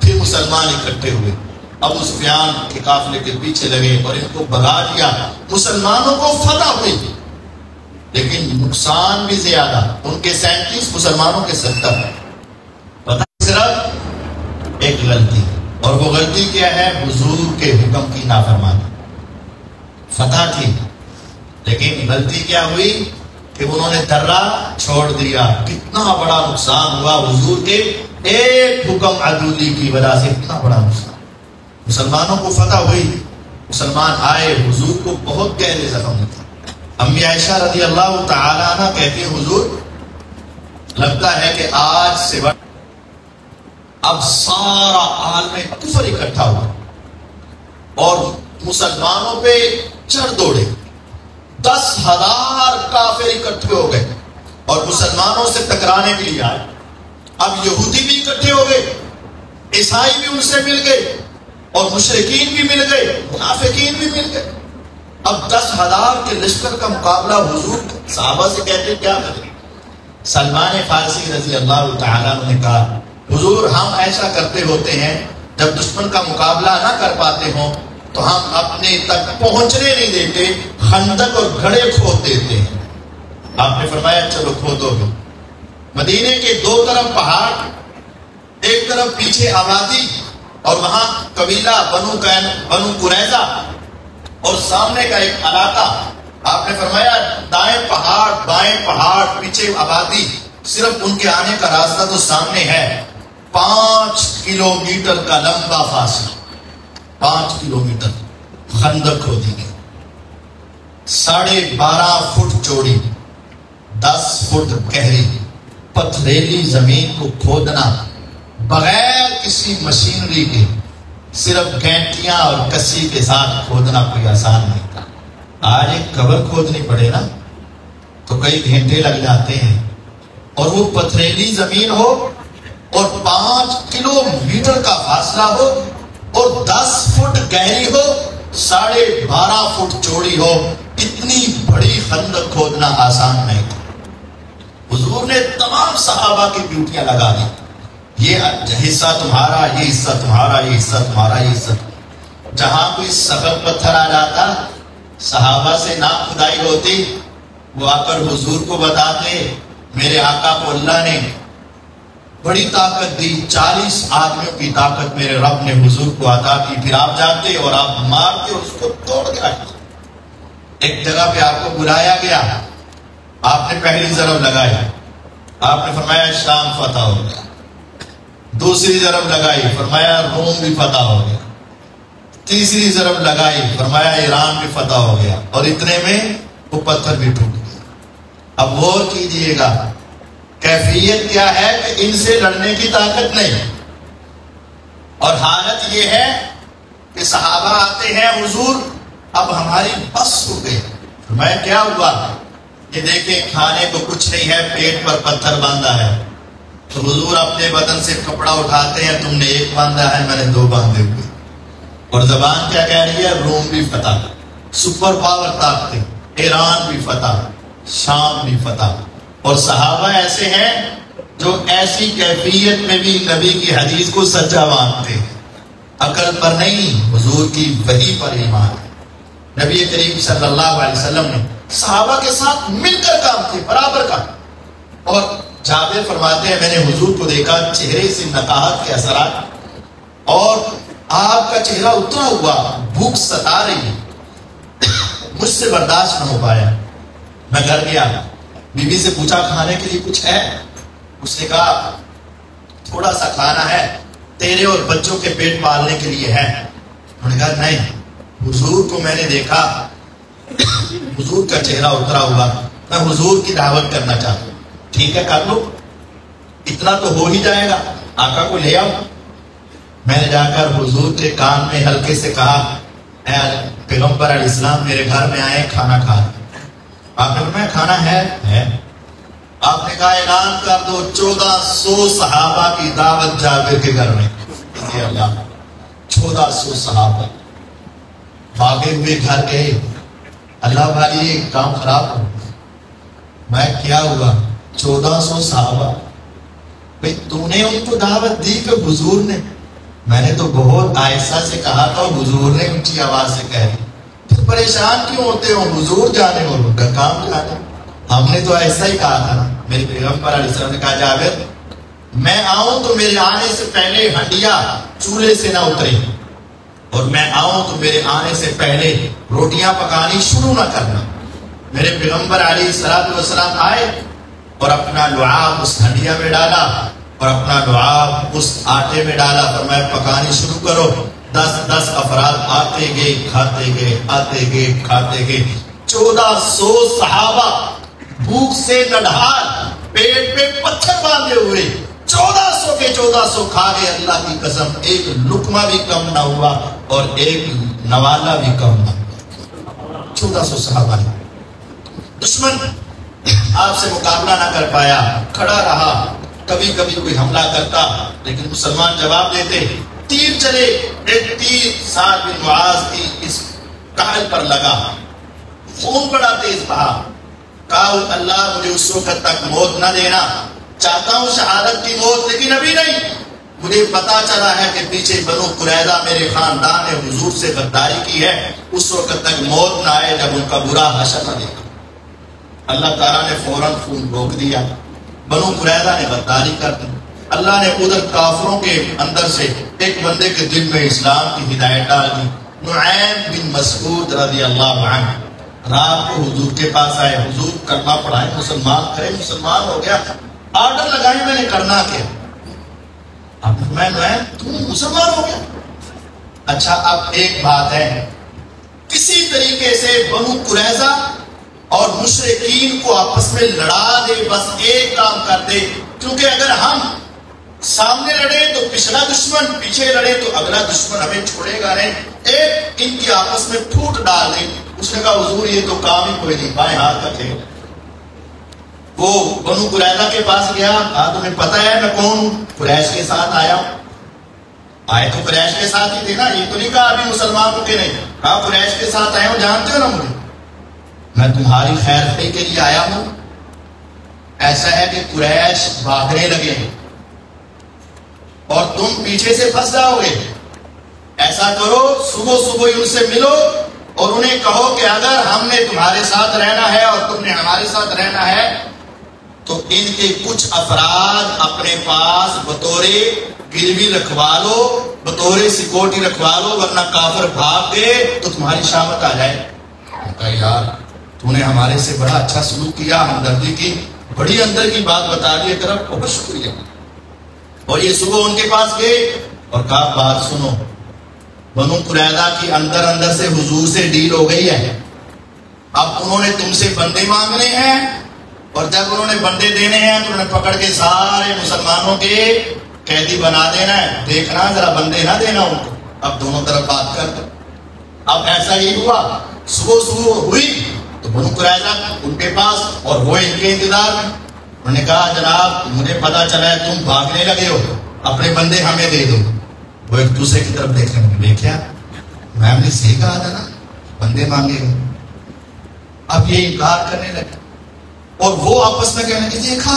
پھر مسلمان اکٹھے ہوئے، ابو سفیان کے قافلے کے پیچھے لگے اور ان کو بھگا دیا۔ مسلمانوں کو فتح ہوئی لیکن نقصان بھی زیادہ، ان کے 37 مسلمانوں کے 70۔ پتہ صرف ایک غلطی، اور وہ غلطی کیا ہے؟ حضور کے حکم کی نافرمانی۔ فتح تھی لیکن غلطی کیا ہوئی کہ انہوں نے درہ چھوڑ دیا. کتنا بڑا نقصان ہوا حضور کے ایک حکم عدولی کی وجہ سے، اتنا بڑا نقصان. مسلمانوں کو فتح ہوئی، مسلمان آئے، حضور کو بہت گہرے زخم تھے. امی عائشہ رضی اللہ تعالی عنہ کہتی ہیں حضور لگتا ہے کہ آج سے اب سارا عالم کفر اکٹھا ہوا اور مسلمانوں پہ چڑھ دوڑے. 10,000 کافر اکٹھے ہو گئے اور مسلمانوں سے ٹکرانے کے لیے آئے. اب یہودی بھی اکٹھے ہو گئے، عیسائی بھی ان سے مل گئے اور مشرکین بھی مل گئے، منافقین بھی مل گئے. اب 10,000 کے لشکر کا مقابلہ حضور صحابہ سے کہتے کیا کریں. سلمان فارسی رضی اللہ تعالیٰ نے کہا حضور ہم ایسا کرتے ہوتے ہیں جب دشمن کا مقابلہ نہ کر پاتے ہوں تو ہم اپنے تک پہنچنے نہیں دیتے، خندق اور گھڑے کھود دیتے ہیں. آپ نے فرمایا چلو کھودو گے. مدینے کے دو طرف پہاڑ، ایک طرف پیچھے آبادی اور وہاں قبیلہ بنو قریظہ اور سامنے کا ایک علاقہ. آپ نے فرمایا دائیں پہاڑ بائیں پہاڑ پیچھے آبادی، صرف ان کے آنے کا راستہ تو سامنے ہے. 5 کلومیٹر کا لمبا فاصلہ، 5 کلومیٹر خندق کھودی گئی. 12.5 فٹ چوڑی، 10 فٹ گہری پتھریلی زمین کو کھودنا بغیر کسی مشینری کے، صرف گینٹیاں اور کسی کے ساتھ کھودنا کوئی آسان نہیں تھا. آج ایک قبر کھودنی پڑے نا تو کئی گھنٹے لگ جاتے ہیں، اور وہ پتھریلی زمین ہو اور 5 کلومیٹر کا فاصلہ ہو اور 10 فٹ گہری ہو، 12.5 فٹ چوڑی ہو. اتنی بڑی خندق کھودنا آسان نہیں تھا. حضور نے تمام صحابہ کی ڈیوٹیاں لگا دی، یہ حصہ تمہارا، یہ حصہ تمہارا، یہ حصہ تمہارا، یہ حصہ. جہاں کوئی سخت پتھر آ جاتا صحابہ سے نہ کھدائی ہوتی، وہ آ کر حضور کو بتاتے میرے آقا کو اللہ نے بڑی طاقت دی، 40 آدمیوں کی طاقت میرے رب نے حضور کو عطا کی. پھر آپ جاتے اور آپ مارتے اور اس کو توڑ کے رکھتے. ایک جگہ پہ آپ کو بلایا گیا، آپ نے پہلی ضرب لگائی، آپ نے فرمایا شام فتح ہو گیا. دوسری ضرب لگائی، فرمایا روم بھی فتح ہو گیا. تیسری ضرب لگائی، فرمایا ایران بھی فتح ہو گیا. اور اتنے میں وہ پتھر بھی ٹوٹ گیا. اب غور کیجئے گا کیفیت کیا ہے کہ ان سے لڑنے کی طاقت نہیں. اور حالت یہ ہے کہ صحابہ آتے ہیں حضور اب ہماری بس ہو گئی. فرمایا کیا ہوا؟ یہ دیکھیں کھانے کو کچھ نہیں ہے، پیٹ پر پتھر باندھا ہے. تو حضور اپنے بدن سے کپڑا اٹھاتے ہیں، تم نے ایک باندھا ہے، میں نے 2 باندھے ہوئے. اور زبان کیا کہہ رہی ہے؟ روم بھی فتح، سپر پاور طاقتیں، ایران بھی فتح، شام بھی فتح. اور صحابہ ایسے ہیں جو ایسی کیفیت میں بھی نبی کی حدیث کو سچا مانتے ہیں. عقل پر نہیں، حضور کی وحی پر ایمان ہے. نبی کریم صلی اللہ علیہ وسلم نے صحابہ کے ساتھ مل کر کام کیے، برابر کا. اور جابر فرماتے ہیں میں نے حضور کو دیکھا چہرے سے نقاہت کے اثرات، اور آپ کا چہرہ اترا ہوا، بھوک ستا رہی ہے، مجھ سے برداشت نہ ہو پایا. میں گھر گیا، بی بی سے پوچھا کھانے کے لیے کچھ ہے؟ اس نے کہا تھوڑا سا کھانا ہے، تیرے اور بچوں کے پیٹ پالنے کے لیے ہے. انہوں نے کہا نہیں، حضور کو میں نے دیکھا، حضور کا چہرہ اترا ہوا، میں حضور کی دعوت کرنا چاہتا ہوں. ٹھیک ہے کر لو، اتنا تو ہو ہی جائے گا، آقا کو لے آؤ. میں نے جا کر حضور کے کان میں ہلکے سے کہا اے پیغمبر علیہ السلام میرے گھر میں آئے کھانا کھا. آپ نے فرمایا کھانا ہے. آپ نے کہا اعلان کر دو 1400 صحابہ کی دعوت جابر کے گھر میں. 1400 صحابہ بھاگے ہوئے گھر گئے. اللہ بھائی یہ کام خراب ہو. میں کیا ہوا؟ 1400 صحابہ. بھئی تو نے ان کو دعوت دی کہ حضور نے؟ میں نے تو بہت آہستہ سے کہا تھا، حضور نے اونچی آواز سے کہہ دی. پھر پریشان کیوں ہوتے ہو؟ حضور جانے اور ان کا کام جانے. ہم نے تو ایسا ہی کہا تھا نا. میرے پیغمبر علیہ السلام نے کہا جابر میں آؤں تو میرے آنے سے پہلے ہنڈیا چولہے سے نہ اترے، اور میں آؤں تو میرے آنے سے پہلے روٹیاں پکانی شروع نہ کرنا. میرے پیغمبر علیہ السلام آئے اور اپنا لعاب اس ہنڈیا میں ڈالا اور اپنا لعاب اس آٹے میں ڈالا، فرمایا پکانی شروع کرو۔ 10 افراد آتے گئے کھاتے گئے، آتے گئے کھاتے گئے۔ 1400 صحابہ بھوک سے نڈھال، پیٹ پہ پتھر باندھے ہوئے 1400 کے 1400 کھا گئے۔ اللہ کی قسم ایک لقمہ بھی کم نہ ہوا اور ایک نوالا بھی کم نہ ہوا۔ 1400 صحابہ نے دشمن آپ سے مقابلہ نہ کر پایا، کھڑا رہا۔ کبھی کبھی کوئی حملہ کرتا لیکن مسلمان جواب دیتے۔ تیر چلے، ایک تیر سعد بن معاذ کی اس کاہل پر لگا، خون بڑا تیز بہا۔ کہا اللہ مجھے اس وقت تک موت نہ دینا، چاہتا ہوں شہادت کی موت لیکن ابھی نہیں۔ مجھے پتا چلا ہے کہ پیچھے بنو قریظہ میرے خاندان نے حضور سے غداری کی ہے، اس وقت تک موت نہ آئے جب ان کا برا حشر نہ دیکھا۔ اللہ تعالیٰ نے فوراً خون روک دیا۔ بنو قریظہ نے غداری کر دی۔ اللہ نے ادھر کافروں کے اندر سے ایک بندے کے دل میں اسلام کی ہدایت ڈال دی۔ نعیم بن مسعود رضی اللہ عنہ رات کو حضور کے پاس آئے، حضور کلمہ پڑھائے، مسلمان کرے، مسلمان ہو گیا۔ آرڈر لگائے میں نے کرنا کیا؟ اب میں نعیم تم مسلمان ہو گیا؟ اچھا اب ایک بات ہے، کسی طریقے سے بنو قریظہ اور مشرکین کو آپس میں لڑا دے، بس ایک کام کر دے، کیونکہ اگر ہم سامنے لڑے تو پچھلا دشمن، پیچھے لڑے تو اگلا دشمن ہمیں چھوڑے گا نہیں، ایک ان کی آپس میں پھوٹ ڈال دیں۔ اس نے کہا حضور یہ تو کام ہی کوئی نہیں، بائیں ہاتھ کا کھیل۔ وہ بنو قریظہ کے پاس گیا، کہا تمہیں پتہ ہے میں کون ہوں؟ قریش کے ساتھ آیا ہوں۔ آئے تو قریش کے ساتھ ہی تھے نا، یہ تو نہیں کہا ابھی مسلمان ہو کے نہیں، کہا قریش کے ساتھ آیا ہوں، جانتے ہو نا مجھے، میں تمہاری خیر خواہی کے لیے آیا ہوں۔ ایسا ہے کہ قریش بھاگنے لگے اور تم پیچھے سے پھنس جاؤ گے، ایسا کرو صبح صبح ان سے ملو اور انہیں کہو کہ اگر ہم نے تمہارے ساتھ رہنا ہے اور تم نے ہمارے ساتھ رہنا ہے تو ان کے کچھ افراد اپنے پاس بطور گروی رکھوا لو، بطور سیکورٹی رکھوا لو، ورنہ کافر بھاگ گئے تو تمہاری شامت آ جائے۔ کہا یار تو نے ہمارے سے بڑا اچھا سلوک کیا، ہمدردی کی، بڑی اندر کی بات بتا دی طرف، بہت شکریہ۔ اور یہ صبح ان کے پاس گئے اور کہا بات سنو، بنو قریظہ کی اندر اندر سے حضور سے ڈیل ہو گئی ہے، اب انہوں نے تم سے بندے مانگنے ہیں اور جب انہوں نے بندے دینے ہیں تو انہوں نے پکڑ کے سارے مسلمانوں کے قیدی بنا دینا ہے، دیکھنا ذرا بندے نہ دینا ان کو۔ اب دونوں طرف بات کر دو۔ اب ایسا ہی ہوا، صبح ہوئی تو بنو قریظہ ان کے پاس اور وہ ان کے انتظار میں۔ انہوں نے کہا جناب مجھے پتا چلا ہے تم بھاگنے لگے ہو، اپنے بندے ہمیں دے دو۔ وہ ایک دوسرے کی طرف دیکھنے لگے، دیکھا میں نے صحیح کہا تھا نا بندے مانگے گا۔ اب یہ انکار کرنے لگے اور وہ آپس میں کہنے لگے دیکھا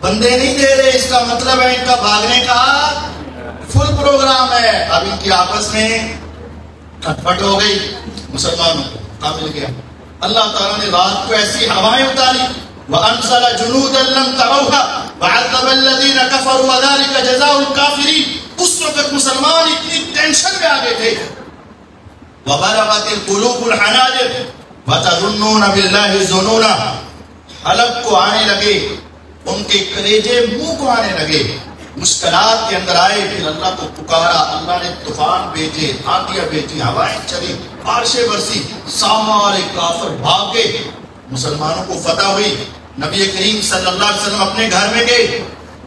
بندے نہیں دے رہے، اس کا مطلب ہے ان کا بھاگنے کا فل پروگرام ہے۔ اب ان کی آپس میں کھٹپٹ ہو گئی، مسلمانوں کو مل گیا۔ اللہ تعالیٰ نے رات کو ایسی ہوائیں اتاری، وَأَنزَلَ جُنُودًا لَمْ تَرَوْهَا وَعَذَّبَ الَّذِينَ كَفَرُوا وَذَلِكَ جَزَاءُ الْكَافِرِينَ۔ اس وقت مسلمان اتنی ٹینشن میں آ گئے تھے، وَبَلَغَتِ الْقُلُوبُ الْحَنَاجِرَ وَتَظُنُّونَ بِاللَّهِ الظُّنُونَ۔ حلق کو آنے لگے، ان کے کلیجے منہ کو آنے لگے، مشکلات کے اندر آئے، پھر اللہ کو پکارا، اللہ نے طوفان بھیجے، آندیاں بھیجی، ہوائیں چلی، بارشیں برسی، سارے کافر بھاگ گئے، مسلمانوں کو فتح ہوئی۔ نبی کریم صلی اللہ علیہ وسلم اپنے گھر میں گئے،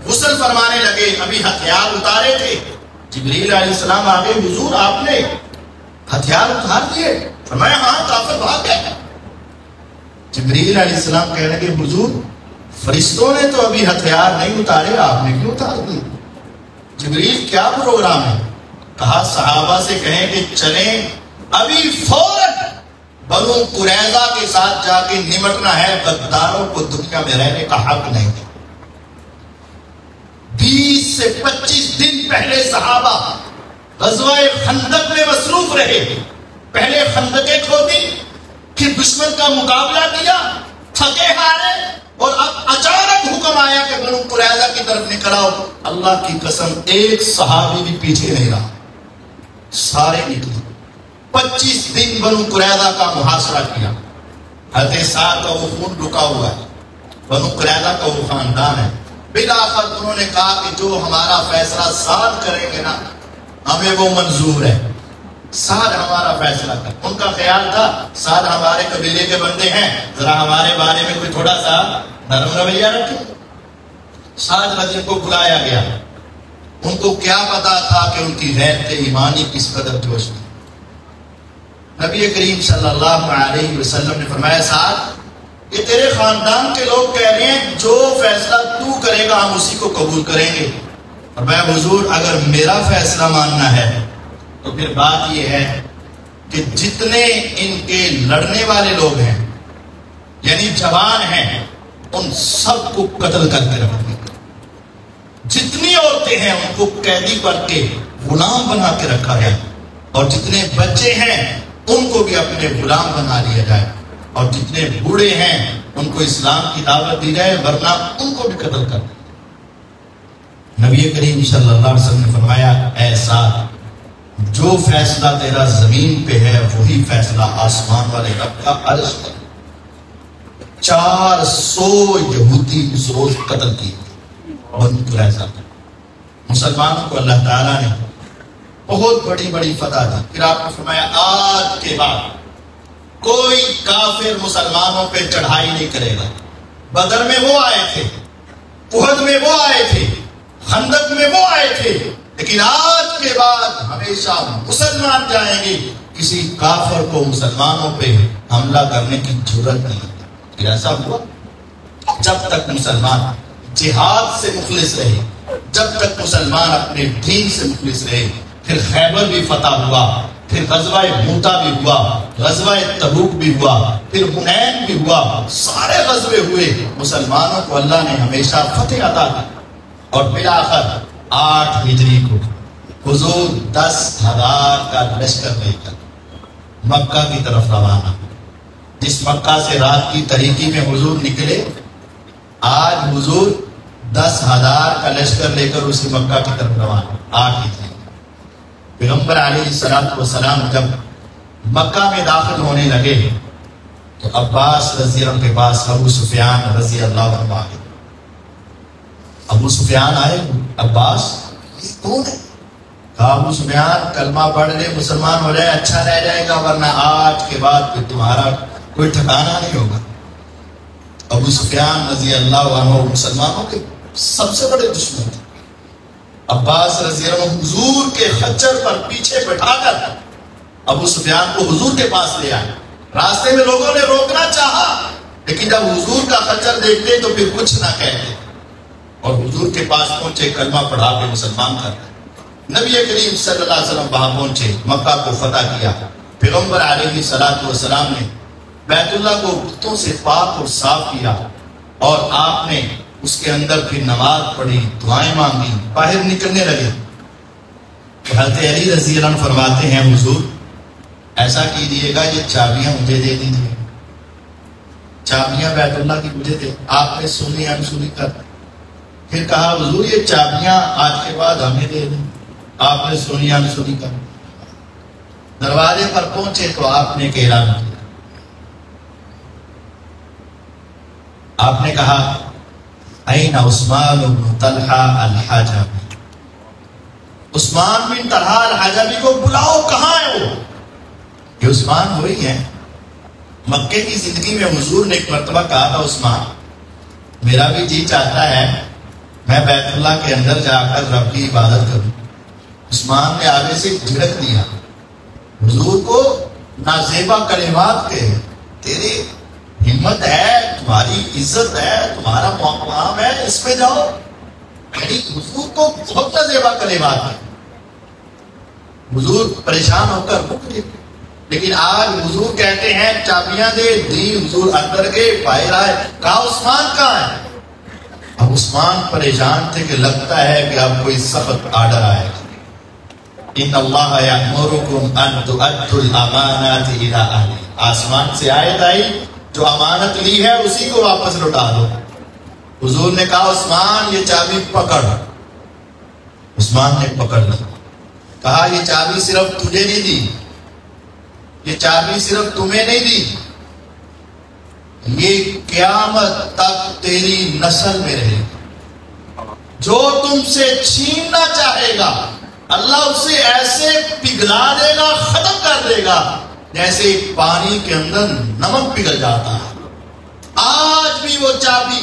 غسل فرمانے لگے، ابھی ہتھیار اتارے تھے، جبریل علیہ السلام آگے، حضور آپ نے ہتھیار اتار دیے؟ فرمایا ہاں کافر بھاگ گئے۔ جبریل علیہ السلام کہنے لگے حضور فرشتوں نے تو ابھی ہتھیار نہیں اتارے، آپ نے کیوں اتار دی؟ جبریل کیا پروگرام ہے؟ کہا صحابہ سے کہیں کہ چلیں ابھی فوراً بنو قریظہ کے ساتھ جا کے نمٹنا ہے، غداروں کو دنیا میں رہنے کا حق نہیں ہے۔ 20 سے 25 دن پہلے صحابہ غزوہ خندق میں مصروف رہے، پہلے خندقیں کھودی، پھر دشمن کا مقابلہ کیا، تھکے ہارے، اور اب اچانک حکم آیا کہ بنو قریظہ کی طرف نکل آؤ۔ اللہ کی قسم ایک صحابی بھی پیچھے نہیں رہا، سارے نکلے۔ 25 دن بنو قریظہ کا محاصرہ کیا، حضرت سعد کا وہ خون رکا ہوا ہے، بنو قریظہ کا وہ خاندان ہے۔ بالآخر انہوں نے کہا کہ جو ہمارا فیصلہ سعد کریں گے نا ہمیں وہ منظور ہے، سعد ہمارا فیصلہ کر۔ ان کا خیال تھا سعد ہمارے قبیلے کے بندے ہیں، ذرا ہمارے بارے میں کوئی تھوڑا سا نرم رویہ رکھے۔ سعد رضی کو بلایا گیا، ان کو کیا پتا تھا کہ ان کی غیرت ایمانی کس قدر جوش تھی۔ نبی کریم صلی اللہ علیہ وسلم نے فرمایا سعد یہ تیرے خاندان کے لوگ کہہ رہے ہیں جو فیصلہ تو کرے گا ہم اسی کو قبول کریں گے۔ فرمایا حضور اگر میرا فیصلہ ماننا ہے تو پھر بات یہ ہے کہ جتنے ان کے لڑنے والے لوگ ہیں یعنی جوان ہیں ان سب کو قتل کر کے رکھیں گے، جتنی عورتیں ہیں ان کو قیدی کر کے غلام بنا کے رکھا جائے، اور جتنے بچے ہیں ان کو بھی اپنے غلام بنا لیا جائے، اور جتنے بوڑھے ہیں ان کو اسلام کی دعوت دی جائے ورنہ ان کو بھی قتل کر دیں۔ نبی کریم صلی اللہ علیہ وسلم نے فرمایا اے سعد جو فیصلہ تیرا زمین پہ ہے وہی فیصلہ آسمان والے رب کا عرش پر۔ 400 یہودی اس روز قتل کیے بنو قریظہ۔ مسلمانوں کو اللہ تعالیٰ نے بہت بڑی بڑی فتح دی۔ پھر آپ نے فرمایا آج کے بعد کوئی کافر مسلمانوں پہ چڑھائی نہیں کرے گا۔ بدر میں وہ آئے تھے، احد میں وہ آئے تھے، خندق میں وہ آئے تھے، لیکن آج کے بعد ہمیشہ مسلمان جائیں گے، کسی کافر کو مسلمانوں پہ حملہ کرنے کی جرات نہیں۔ پھر ایسا ہوا جب تک مسلمان جہاد سے مخلص رہے، جب تک مسلمان اپنے دین سے مخلص رہے۔ پھر خیبر بھی فتح ہوا، پھر غزوہ موتا بھی ہوا، غزوہ تبوک بھی ہوا، پھر حنین بھی ہوا، سارے غزوے ہوئے، مسلمانوں کو اللہ نے ہمیشہ فتح عطا کی۔ اور بالآخر 8 ہجری کو حضور 10,000 کا لشکر لے کر مکہ کی طرف روانہ۔ جس مکہ سے رات کی تاریکی میں حضور نکلے، آج حضور 10,000 کا لشکر لے کر اسی مکہ کی طرف روانہ۔ 8 ہجری پیغمبر علیہ السلام جب مکہ میں داخل ہونے لگے تو عباس رضی اللہ عنہ کے پاس ابو سفیان رضی اللہ عنہ آئے۔ ابو سفیان آئے، عباس یہ کون ہے؟ کہا ابو سفیان کلمہ پڑھ لے مسلمان ہو جائے اچھا رہ جائے گا ورنہ آج کے بعد پھر تمہارا کوئی ٹھکانہ نہیں ہوگا۔ ابو سفیان رضی اللہ عنہ مسلمانوں کے سب سے بڑے دشمن تھے۔ عباس رضی اللہ عنہ حضور کے خچر پر پیچھے بٹھا کر ابو سفیان کو حضور کے پاس لے آئے۔ راستے میں لوگوں نے روکنا چاہا لیکن جب حضور کا خچر دیکھتے تو پھر کچھ نہ کہتے اور حضور کے پاس پہنچے، کلمہ پڑھا کے مسلمان کر گئے۔ نبی کریم صلی اللہ علیہ وسلم وہاں پہنچے، مکہ کو فتح کیا۔ پیغمبر علیہ السلام نے بیت اللہ کو بتوں سے پاک اور صاف کیا اور آپ نے اس کے اندر پھر نماز پڑھی، دعائیں مانگی، باہر نکلنے لگے۔ حضرت علی رضی اللہ عنہ فرماتے ہیں حضور ایسا کیجیے گا یہ چابیاں مجھے دے دیجیے، چابیاں بیت اللہ کی مجھے دے۔ آپ نے سنی انسنی کر پھر کہا حضور یہ چابیاں آج کے بعد ہمیں دے دیں۔ آپ نے سنی انسنی کر دروازے پر پہنچے تو آپ نے اعلان کیا، آپ نے کہا این عثمان بن طلحہ الحجبی، عثمان بن طلحہ الحجبی کو بلاؤ، کہاں ہے وہ؟ یہ عثمان وہی ہے مکے کی زندگی میں حضور نے ایک مرتبہ کہا تھا عثمان میرا بھی جی چاہتا ہے میں بیت اللہ کے اندر جا کر رب کی عبادت کروں۔ عثمان نے آگے سے جھڑک دیا، حضور کو نازیبا کلمات کے تیری ہمت ہے، تمہاری عزت ہے، تمہارا مقام ہے، اس پہ جاؤ۔ یعنی حضور کو بہت نازیبا کلمات ہے، حضور پریشان ہو کر رک گئے۔ لیکن آج حضور کہتے ہیں چابیاں دے دی، حضور اندر گئے، باہر آئے، کہا عثمان کہاں ہے؟ اب عثمان پریشان تھے کہ لگتا ہے کہ اب کوئی سخت آرڈر آئے گا۔ ان اللہ یأمرکم ان تؤدوا الامانات الی اہلہا، آسمان سے آیت آئی جو امانت لی ہے اسی کو واپس لوٹا دو۔ حضور نے کہا عثمان یہ چابی پکڑ، عثمان نے پکڑ لی، کہا یہ چابی صرف تجھے نہیں دی، یہ چابی صرف تمہیں نہیں دی، یہ قیامت تک تیری نسل میں رہے گی. جو تم سے چھیننا چاہے گا اللہ اسے ایسے پگھلا دے گا، ختم کر دے گا جیسے پانی کے اندر نمک پگھل جاتا ہے. آج بھی وہ چابی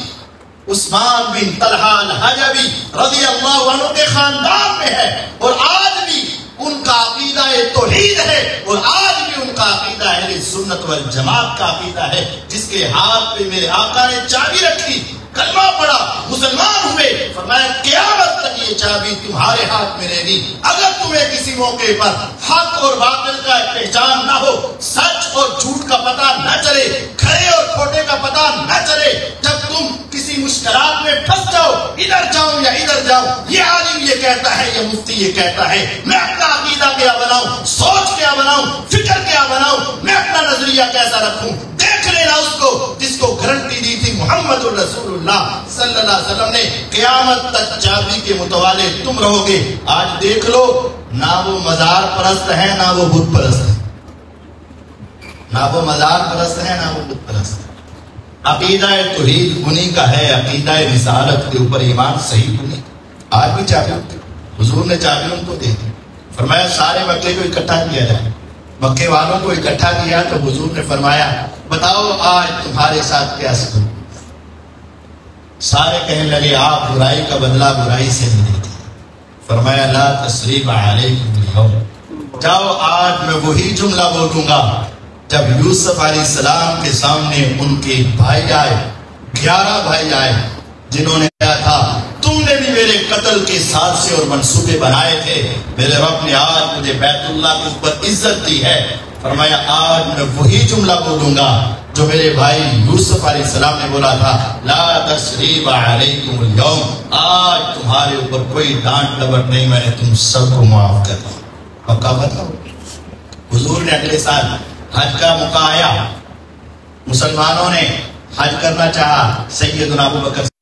عثمان بن طلحہ الحجبی رضی اللہ عنہ کے خاندان میں ہے، اور آج بھی ان کا عقیدہ توحید ہے، اور آج بھی ان کا عقیدہ اہل سنت والجماعت کا عقیدہ ہے. جس کے ہاتھ پہ میرے آقا نے چابی رکھی، کلمہ پڑھا، مسلمان ہوئے، فرمایا قیامت تک یہ چابی تمہارے ہاتھ میں رہے گی. اگر تمہیں کسی موقع پر حق اور باطل کا پہچان نہ ہو، سچ اور جھوٹ کا پتہ نہ چلے، کھرے اور کھوٹے کا پتہ نہ چلے، جب تم کسی مشکلات میں پھنس جاؤ، ادھر جاؤ یا ادھر جاؤ، یہ عالم یہ کہتا ہے، یہ مفتی یہ کہتا ہے، میں اپنا عقیدہ کیا بناؤں، سوچ کیا بناؤں، فکر کیا بناؤں، میں اپنا نظریہ کیسا رکھوں؟ دیکھ لینا اس کو جس کو گارنٹی دی تھی محمد الرسول اللہ صلی اللہ علیہ وسلم نے، قیامت تک چابی کے متوالے تم رہو گے. آج دیکھ لو، نہ وہ مزار پرست ہے نہ وہ بت پرست ہے، نہ وہ مزار پرست ہے نہ وہ بت پرست ہے. عقیدہ توحید انہی کا ہے، عقیدہ رسالت کے اوپر ایمان صحیح انہی. آج بھی چابی حضور نے چابی ان کو دے دی، فرمایا سارے مکے کو اکٹھا کیا جائے. مکے والوں کو اکٹھا کیا تو حضور نے فرمایا بتاؤ آج تمہارے ساتھ کیا سکوں. سارے کہنے لگے آپ برائی کا بدلہ برائی سے نہیں دیتے. فرمایا لا تثریب علیکم اليوم، جاؤ آج میں وہی جملہ بولوں گا جب یوسف علیہ السلام کے سامنے ان کے بھائی آئے، 11 بھائی آئے، جنہوں نے کہا تھا تم نے بھی میرے قتل کے سازشیں اور منصوبے بنائے تھے، میرے رب نے آج مجھے بیت اللہ کے اوپر عزت دی ہے. فرمایا آج میں وہی جملہ بولوں گا جو میرے بھائی یوسف علیہ السلام نے بولا تھا، لا تثریب علیکم اليوم، آج تمہارے اوپر کوئی ڈانٹ ڈپٹ نہیں، میں نے تم سب کو معاف کر دیا. پکا بتاؤ. حضور نے اگلے سال حج کا موقع آیا، مسلمانوں نے حج کرنا چاہا، سیدنا ابو بکر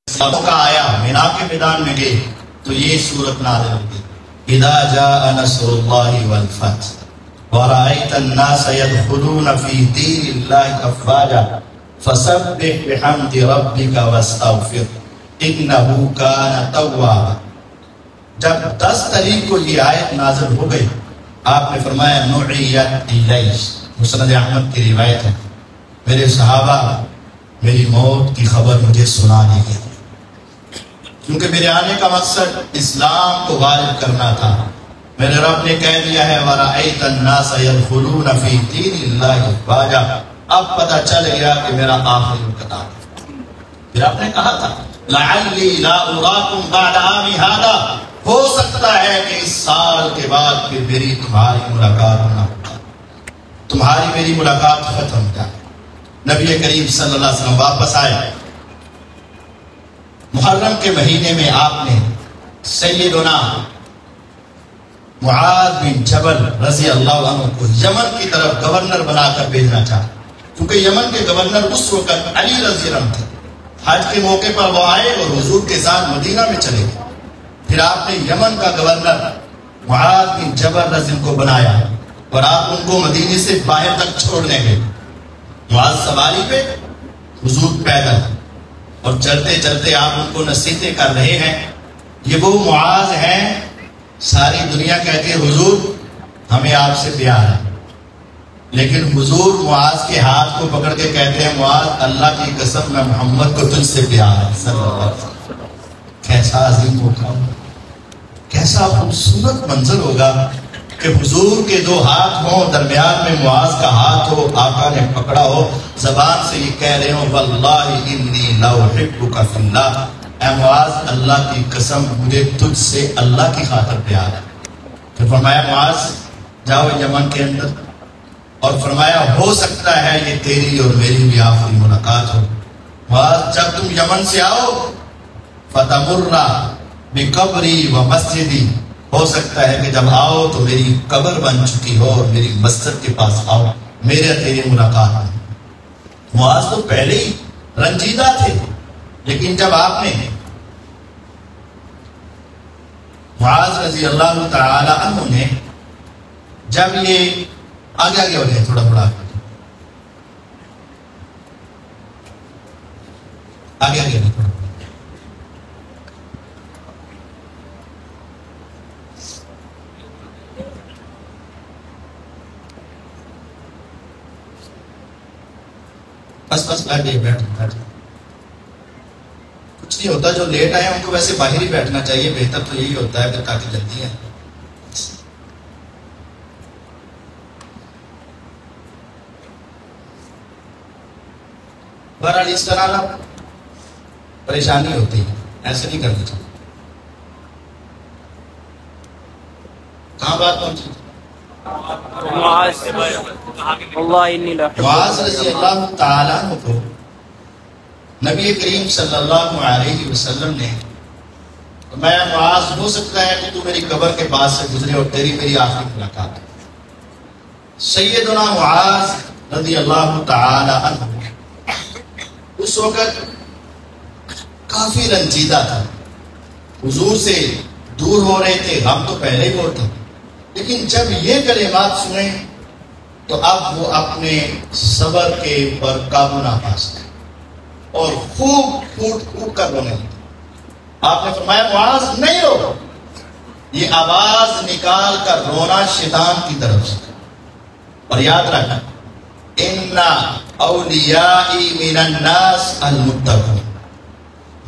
موقع آیا، مینا کے میدان میں گئے تو یہ صورت نازل ہوئی، اذا جاء نصر اللہ والفتح ورأيت الناس يدخلون في دين الله أفواجا فسبح بحمد ربك واستغفر إنه كان توابا. جب 10 تاریخ کو یہ آیت نازل ہو گئی، آپ نے فرمایا نعیت الیہ، مسند احمد کی روایت ہے، میرے صحابہ میری موت کی خبر مجھے سنا دی گئی، کیونکہ میرے آنے کا مقصد اسلام کو غالب کرنا تھا. میرے رب نے کہہ دیا ہے وَرَأَيْتَ النَّاسَ يَدْخُلُونَ فِي دِينِ اللَّهِ أَفْوَاجًا، اب پتہ چل گیا کہ میرا آخری انقطاع. پھر آپ نے کہا تھا لَعَلِّي لَا أُرَاكُمْ بَعْدَ عَامِ هَذَا، ہو سکتا ہے کہ اس سال کے بعد پھر میری تمہاری ملاقات نہ ہو، تمہاری میری ملاقات ختم ہو جائے. نبی کریم صلی اللہ علیہ وسلم واپس آئے. محرم کے مہینے میں آپ نے سیدنا معاذ بن جبل رضی اللہ عنہ کو یمن کی طرف گورنر بنا کر بھیجنا چاہا، کیونکہ یمن کے گورنر اس وقت علی رضی اللہ عنہ تھے. حج کے موقع پر وہ آئے اور حضور کے ساتھ مدینہ میں چلے گئے. پھر آپ نے یمن کا گورنر معاذ بن جبل رضی اللہ عنہ کو بنایا اور آپ ان کو مدینے سے باہر تک چھوڑنے گئے. معاذ سواری پہ، حضور پیدل، اور چلتے چلتے آپ ان کو نصیحتیں کر رہے ہیں. یہ وہ معاذ ہیں ساری دنیا کہتی ہے حضور ہمیں آپ سے پیار ہے، لیکن حضور معاذ کے ہاتھ کو پکڑ کے کہتے ہیں معاذ اللہ کی قسم میں محمد کو تجھ سے پیار ہے صلی اللہ علیہ وسلم. کیسا عظیم موقع، کیسا خوبصورت منظر ہوگا کہ حضور کے 2 ہاتھ ہوں، درمیان میں معاذ کا ہاتھ ہو، آقا نے پکڑا ہو، زبان سے یہ کہہ رہے ہوں واللہ انی لاحبک فی اللہ، اے معاذ اللہ کی قسم مجھے تجھ سے اللہ کی خاطر پیار ہے. پھر فرمایا معاذ جاؤ یمن کے اندر، اور فرمایا ہو سکتا ہے یہ تیری اور میری بھی آخری ملاقات ہو. معاذ جب تم یمن سے آؤ فتمر بقبری و مسجدی، ہو سکتا ہے کہ جب آؤ تو میری قبر بن چکی ہو اور میری مسجد کے پاس آؤ، میرے تیری ملاقات ہے. معاذ تو پہلے ہی رنجیدہ تھے، لیکن جب آپ نے معاذ رضی اللہ تعالی عنہ نے جب یہ آگے ہو رہے ہیں تھوڑا آگے آگے نہیں پڑھو. بس بس بیٹھ. کچھ نہیں ہوتا، جو لیٹ آئے ان کو ویسے باہر ہی بیٹھنا چاہیے، بہتر تو یہی ہوتا ہے، پھر تاکہ جلدی ہے. بہرحال اس طرح نا پریشانی ہوتی ہے، ایسے نہیں کرنا چاہیے. کہاں بات پہنچی؟ معاذ رضی اللہ تعالیٰ عنہ کو نبی کریم صلی اللہ علیہ وسلم نے فرمایا معاذ ہو سکتا ہے کہ تو میری قبر کے پاس سے گزرے اور تیری میری آخری ملاقات ہے. سیدنا معاذ رضی اللہ تعالیٰ عنہ اس وقت کافی رنجیدہ تھا، حضور سے دور ہو رہے تھے، غم تو پہلے ہی ہوتا، لیکن جب یہ کلمات سنیں تو اب وہ اپنے صبر کے پر قابو نہ پا سکے اور خوب پھوٹ کر رونے لگے. آپ نے فرمایا معاذ نہیں رو، یہ آواز نکال کر رونا شیطان کی طرف سے. اور یاد رکھنا ان اولیائی من الناس المتقون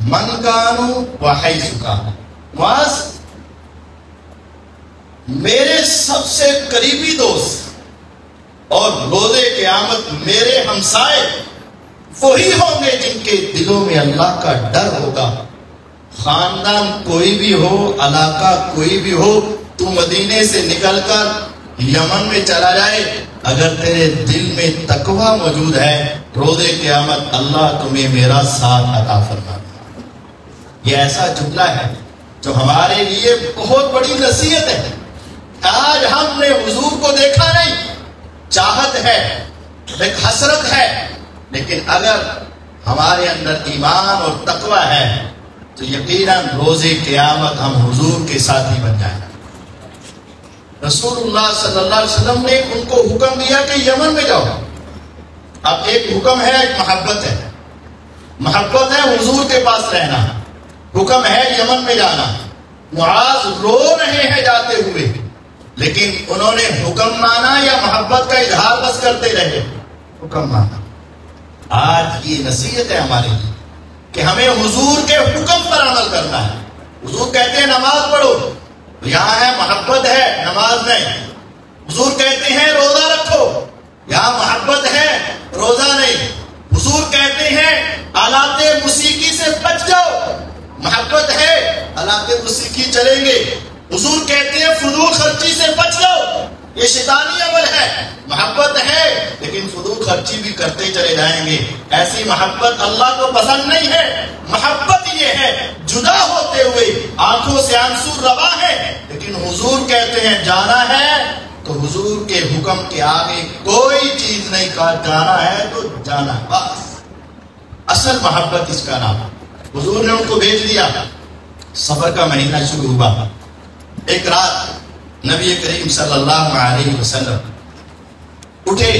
من کانوا وحیث کانوا. معاذ میرے سب سے قریبی دوست اور روز قیامت میرے ہمسائے وہی ہوں گے جن کے دلوں میں اللہ کا ڈر ہوگا. خاندان کوئی بھی ہو، علاقہ کوئی بھی ہو، تو مدینے سے نکل کر یمن میں چلا جائے، اگر تیرے دل میں تقوی موجود ہے، روز قیامت اللہ تمہیں میرا ساتھ عطا فرمائے. یہ ایسا جملہ ہے جو ہمارے لیے بہت بڑی نصیحت ہے. آج ہم نے حضور کو دیکھا نہیں، چاہت ہے، ایک حسرت ہے، لیکن اگر ہمارے اندر ایمان اور تقوی ہے تو یقیناً روز قیامت ہم حضور کے ساتھی بن جائیں. رسول اللہ صلی اللہ علیہ وسلم نے ان کو حکم دیا کہ یمن میں جاؤ. اب ایک حکم ہے، ایک محبت ہے. محبت ہے حضور کے پاس رہنا، حکم ہے یمن میں جانا. معاذ رو رہے ہیں جاتے ہوئے، لیکن انہوں نے حکم مانا یا محبت کا اظہار بس کرتے رہے؟ حکم مانا. آج یہ نصیحت ہے ہمارے لیے کہ ہمیں حضور کے حکم پر عمل کرنا ہے. حضور کہتے ہیں نماز پڑھو، یہاں ہے محبت ہے، نماز نہیں. حضور کہتے ہیں روزہ رکھو، یہاں محبت ہے، روزہ نہیں. حضور کہتے ہیں آلات موسیقی سے بچ جاؤ، محبت ہے، آلات موسیقی چلیں گے. حضور کہتے ہیں فضول خرچی سے بچ جاؤ، یہ شیطانی عمل ہے. محبت ہے لیکن فضول خرچی بھی کرتے چلے جائیں گے. ایسی محبت اللہ کو پسند نہیں ہے. محبت یہ ہے جدا ہوتے ہوئے آنکھوں سے آنسو روا ہے، لیکن حضور کہتے ہیں جانا ہے تو حضور کے حکم کے آگے کوئی چیز نہیں. کہا جانا ہے تو جانا ہے بس. اصل محبت اس کا نام. حضور نے ان کو بھیج دیا. سفر کا مہینہ شروع ہوا. ایک رات نبی کریم صلی اللہ علیہ وسلم اٹھے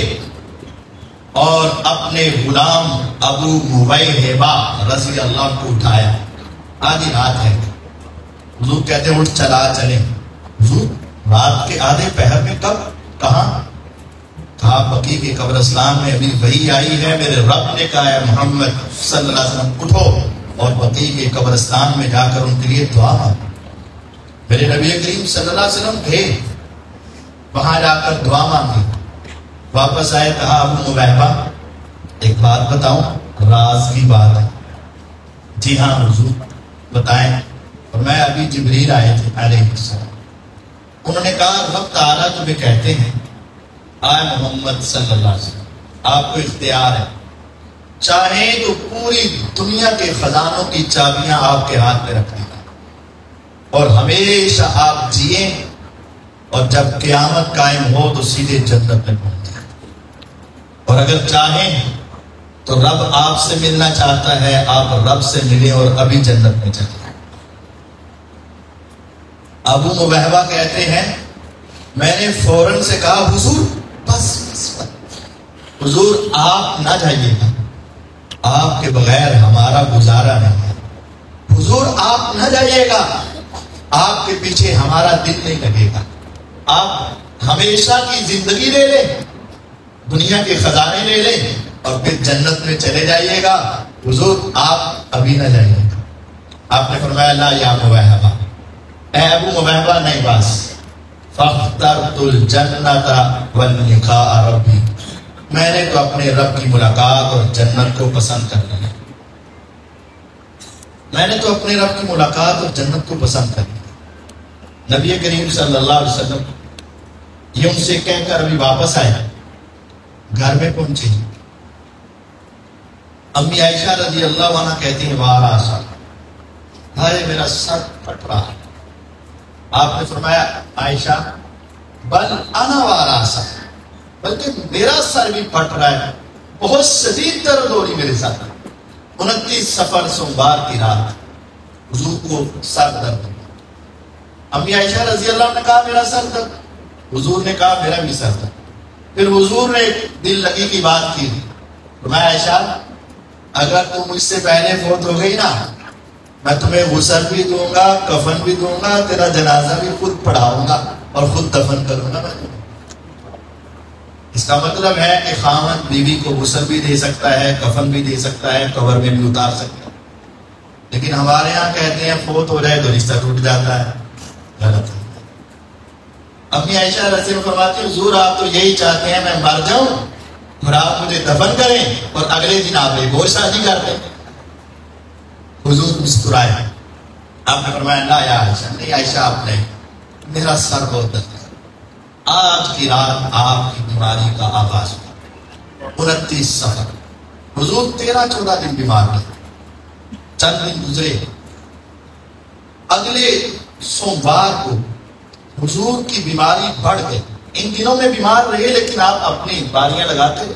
اور اپنے غلام ابو مویہبہ رضی اللہ کو اٹھایا. آدھی رات ہے. حضور کہتے ہیں اٹھ چلا چلیں. حضور رات کے آدھے پہر میں کب کہاں؟ کہا بقیع کے قبرستان میں ابھی وحی آئی ہے، میرے رب نے کہا ہے محمد صلی اللہ علیہ وسلم اٹھو اور بقیع کے قبرستان میں جا کر ان کے لیے دعا مانگو. میرے نبی کریم صلی اللہ علیہ وسلم گئے، وہاں جا کر دعا مانگی. واپس آئے، کہا ابو مویہبہ ایک بات بتاؤں، راز کی بات ہے. جی ہاں حضور بتائیں. اور میں ابھی جبریل آئے تھے علیہ السلام. انہوں نے کہا رب تعالیٰ تمہیں کہتے ہیں آئے محمد صلی اللہ علیہ وسلم آپ کو اختیار ہے، چاہیں تو پوری دنیا کے خزانوں کی چابیاں آپ کے ہاتھ میں رکھ دیں اور ہمیشہ آپ جئیں، اور جب قیامت قائم ہو تو سیدھے جنت میں پہنچیں. اور اگر چاہیں تو رب آپ سے ملنا چاہتا ہے، آپ رب سے ملیں اور ابھی جنت میں چلیں. ابو مویہبہ کہتے ہیں میں نے فوراً سے کہا حضور بس حضور آپ نہ جائیے گا، آپ کے بغیر ہمارا گزارا نہیں ہے، حضور آپ نہ جائیے گا، آپ کے پیچھے ہمارا دل نہیں لگے گا، آپ ہمیشہ کی زندگی لے لیں، دنیا کے خزانے لے لیں اور پھر جنت میں چلے جائیے گا، حضور آپ ابھی نہ جائیے گا۔ آپ نے فرمایا لا یا موہبہ، اے ابو موہبہ نہیں باس، فاخترت الجنت واللقاء ربی، میں نے تو اپنے رب کی ملاقات اور جنت کو پسند کر لیا، میں نے تو اپنے رب کی ملاقات اور جنت کو پسند کر لیا۔ نبی کریم صلی اللہ علیہ وسلم یہ ان سے کہہ کر ابھی واپس آئے، گھر میں پہنچے، امی عائشہ رضی اللہ عنہ کہتی ہیں واہ راسا، ہائے میرا سر پھٹ رہا ہے۔ آپ نے فرمایا عائشہ بل انا واراسا، بلکہ میرا سر بھی پھٹ رہا ہے، بہت شدید درد ہو رہی میرے ساتھ۔ 29 سفر سوموار کی رات حضور کو سر درد، امی عائشہ رضی اللہ عنہ نے کہا میرا سر درد، حضور نے کہا میرا بھی سر درد۔ پھر حضور نے دل لگی کی بات کی، فرمایا عائشہ اگر تم مجھ سے پہلے فوت ہو گئی نا، میں تمہیں غسل بھی دوں گا، کفن بھی دوں گا، تیرا جنازہ بھی خود پڑھاؤں گا اور خود دفن کروں گا میں۔ اس کا مطلب ہے کہ خاوند بیوی کو غسل بھی دے سکتا ہے، کفن بھی دے سکتا ہے، قبر میں بھی اتار سکتا ہے، لیکن ہمارے یہاں کہتے ہیں فوت ہو جائے تو رشتہ ٹوٹ جاتا ہے، غلط ہے۔ امی عائشہ رضی اللہ عنہا فرماتی حضور آپ تو یہی چاہتے ہیں میں مر جاؤں اور آپ مجھے دفن کریں اور اگلے دن آپ ایک اور شادی کر دیں۔ حضور مسکرائے، آپ نے فرمایا لا یا عائشہ، نہیں عائشہ آپ نے، میرا سر بہت درد ہے، آج کی رات آپ کی بیماری کا آغاز ہوا، 29 سفر، حضور 13-14 دن بیمار رہے، چند دن گزرے، اگلے سوموار کو حضور کی بیماری بڑھ گئی۔ ان دنوں میں بیمار رہے لیکن آپ اپنی باریاں لگاتے،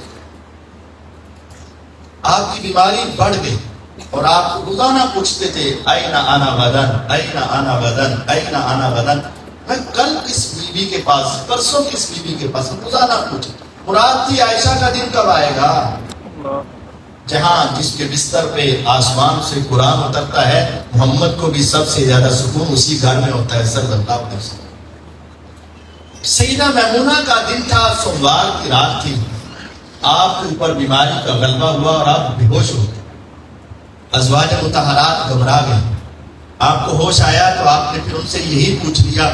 آپ کی بیماری بڑھ گئی اور آپ روزانہ پوچھتے تھے اینا انا غدن، اینا انا غدن، اینا انا غدن، میں کل کس بیوی کے پاس، پرسوں کس بیوی کے پاس، روزانہ پوچھتے۔ مراد تھی عائشہ کا دن کب آئے گا جہاں جس کے بستر پہ آسمان سے قرآن اترتا ہے، محمد کو بھی سب سے زیادہ سکون اسی گھر میں ہوتا ہے صلی اللہ علیہ وسلم۔ سیدہ میمونہ کا دن تھا، سوموار کی رات تھی، آپ کے اوپر بیماری کا غلبہ ہوا اور آپ بے ہوش ہو گئے۔ ازواج مطہرات گھبرا گئے، آپ کو ہوش آیا تو آپ نے پھر ان سے یہی پوچھ لیا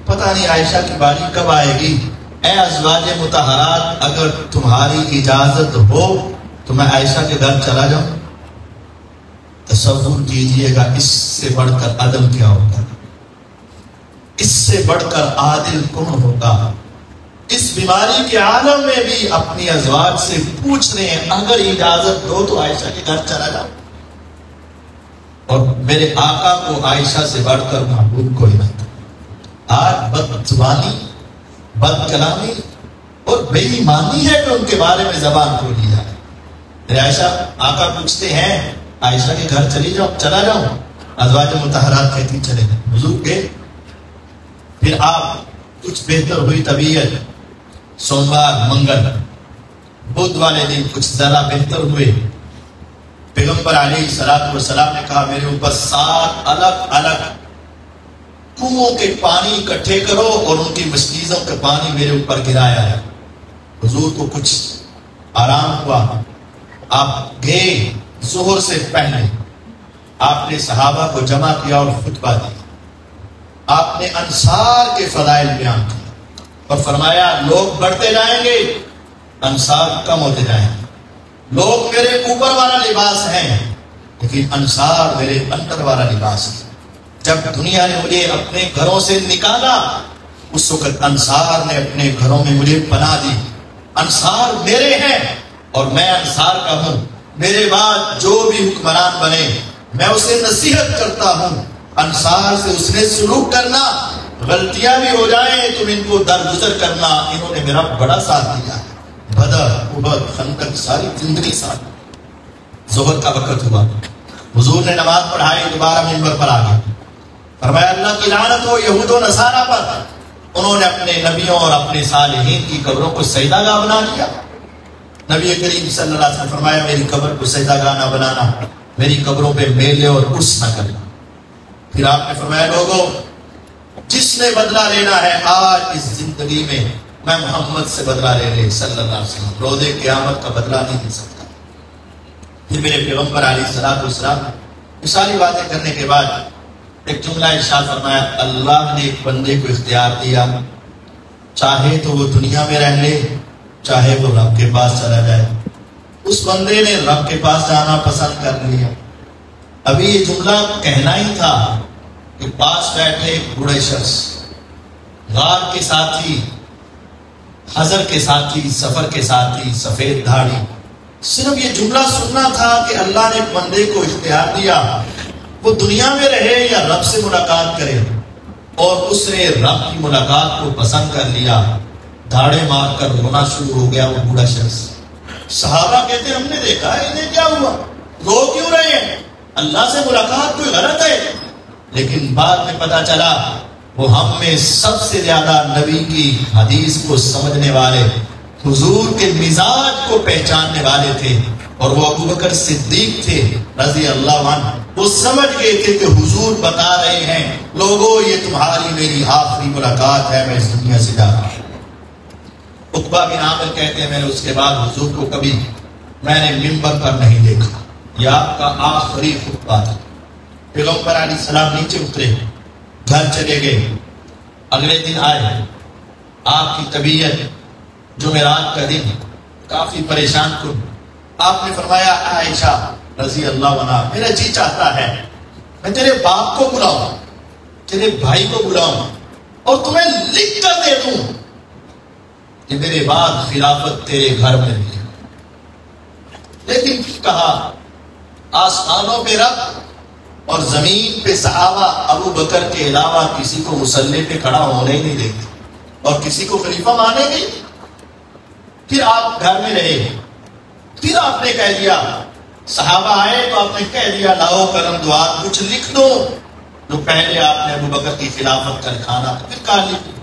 پتہ نہیں عائشہ کی باری کب آئے گی، اے ازواج مطہرات اگر تمہاری اجازت ہو تو میں عائشہ کے گھر چلا جاؤں۔ تصور کیجئے گا اس سے بڑھ کر عدل کیا ہوگا، اس سے بڑھ کر عادل کون ہوگا۔ اس بیماری کے عالم میں بھی اپنی ازواج سے پوچھ رہے ہیں اگر اجازت دو تو عائشہ کے گھر چلا جاؤں، اور میرے آقا کو عائشہ سے بڑھ کر محبوب کوئی نہ تھا۔ آج بد زبانی، بد کلامی اور بے ایمانی ہے کہ ان کے بارے میں زبان کھولی جائے۔ میرے عائشہ آقا پوچھتے ہیں عائشہ کے گھر چلا جاؤں، ازواج مطہرات کہتی چلے جاؤں۔ حضور کے پھر آپ کچھ بہتر ہوئی طبیعت، سوموار منگل بدھ والے دن کچھ ذرا بہتر ہوئے، پیغمبر علیہ الصلوۃ والسلام نے کہا میرے اوپر 7 الگ الگ کنووں کے پانی اکٹھے کرو اور ان کی مشکیزوں کا پانی میرے اوپر گرایا ہے۔ حضور کو کچھ آرام ہوا، آپ گئے ظہر سے پہلے، آپ نے صحابہ کو جمع کیا اور خطبہ دیا، آپ نے انصار کے فضائل بیان کیے اور فرمایا لوگ بڑھتے جائیں گے، انصار کم ہوتے جائیں گے، لوگ میرے اوپر والا لباس ہیں لیکن انصار میرے اندر والا لباس ہے۔ جب دنیا نے مجھے اپنے گھروں سے نکالا اس وقت انصار نے اپنے گھروں میں مجھے پناہ دی۔ انصار میرے ہیں اور میں انصار کا ہوں، میرے بعد جو بھی حکمران بنے میں اسے نصیحت کرتا ہوں انصار سے اس نے سلوک کرنا، غلطیاں بھی ہو جائیں تم ان کو درگزر کرنا۔ انہوں نے میرا بڑا ساتھ دیا، بدر، احد، خندق، ساری زندگی ساتھ۔ ظہر کا وقت ہوا، حضور نے نماز پڑھائی، دوبارہ منبر پر آ گئے، فرمایا اللہ کی لعنت ہو یہود و نصارہ پر، انہوں نے اپنے نبیوں اور اپنے صالحین کی قبروں کو سجدہ گاہ بنا لیا۔ نبی کریم صلی اللہ علیہ وسلم فرمایا میری قبر کو سجدہ گاہ نہ بنانا، میری قبروں پہ میلے اور عرس نہ کرنا۔ پھر آپ نے فرمایا لوگوں جس نے بدلہ لینا ہے آج اس زندگی میں میں محمد سے بدلہ لے لے صلی اللہ علیہ وسلم، روزے قیامت کا بدلہ نہیں دے سکتا۔ پھر میرے پیغمبر علیہ الصلوۃ والسلام یہ ساری باتیں کرنے کے بعد ایک جملہ ارشاد فرمایا، اللہ نے ایک بندے کو اختیار دیا، چاہے تو وہ دنیا میں رہ لے چاہے وہ رب کے پاس چلا جائے۔ اس بندے نے رب کے پاس جانا پسند کر لیا۔ ابھی یہ جملہ کہنا ہی تھا کہ پاس بیٹھے بوڑھے شخص، غار کے ساتھی، حضر کے ساتھی، سفر کے ساتھی، سفید دھاڑی، صرف یہ جملہ سننا تھا کہ اللہ نے بندے کو اختیار دیا وہ دنیا میں رہے یا رب سے ملاقات کرے، اور اس نے رب کی ملاقات کو پسند کر لیا۔ دھاڑے مار کر رونا شروع ہو گیا وہ بوڑھا شخص۔ صحابہ کہتے ہم نے دیکھا ہے انہیں کیا ہوا، رو کیوں رہے ہیں، اللہ سے ملاقات کوئی غلط ہے؟ لیکن بعد میں پتا چلا وہ ہم میں سب سے زیادہ نبی کی حدیث کو سمجھنے والے، حضور کے مزاج کو پہچاننے والے تھے، اور وہ ابو بکر صدیق تھے رضی اللہ عنہ۔ وہ سمجھ گئے تھے کہ حضور بتا رہے ہیں لوگوں یہ تمہاری میری آخری ملاقات ہے، میں اس دنیا سے جا رہا ہوں۔ عقبہ بن عامر کہتے ہیں میں نے اس کے بعد حضور کو کبھی میں نے ممبر پر نہیں دیکھا، یہ آپ کا آخری خطبہ تھا۔ پیغمبر علیہ السلام نیچے اترے، گھر چلے گئے، اگلے دن آئے، آپ کی طبیعت جمعرات کا دن کافی پریشان کن۔ آپ نے فرمایا عائشہ رضی اللہ عنہ میرا جی چاہتا ہے میں تیرے باپ کو بلاؤں، تیرے بھائی کو بلاؤں اور تمہیں لکھ کر دے دوں کہ میرے بعد خلافت تیرے گھر میں ہے۔ لیکن کہا آسمانوں پہ رب اور زمین پہ صحابہ ابو بکر کے علاوہ کسی کو مسلح پہ کھڑا ہونے ہی نہیں دیتے اور کسی کو خلیفہ مانیں گے۔ پھر آپ گھر میں رہے، پھر آپ نے کہہ دیا، صحابہ آئے تو آپ نے کہہ دیا لاؤ قلم دعا کچھ لکھ دو جو پہلے آپ نے ابو بکر کی خلافت کا لکھانا تھا۔ پھر کہا لکھ دو۔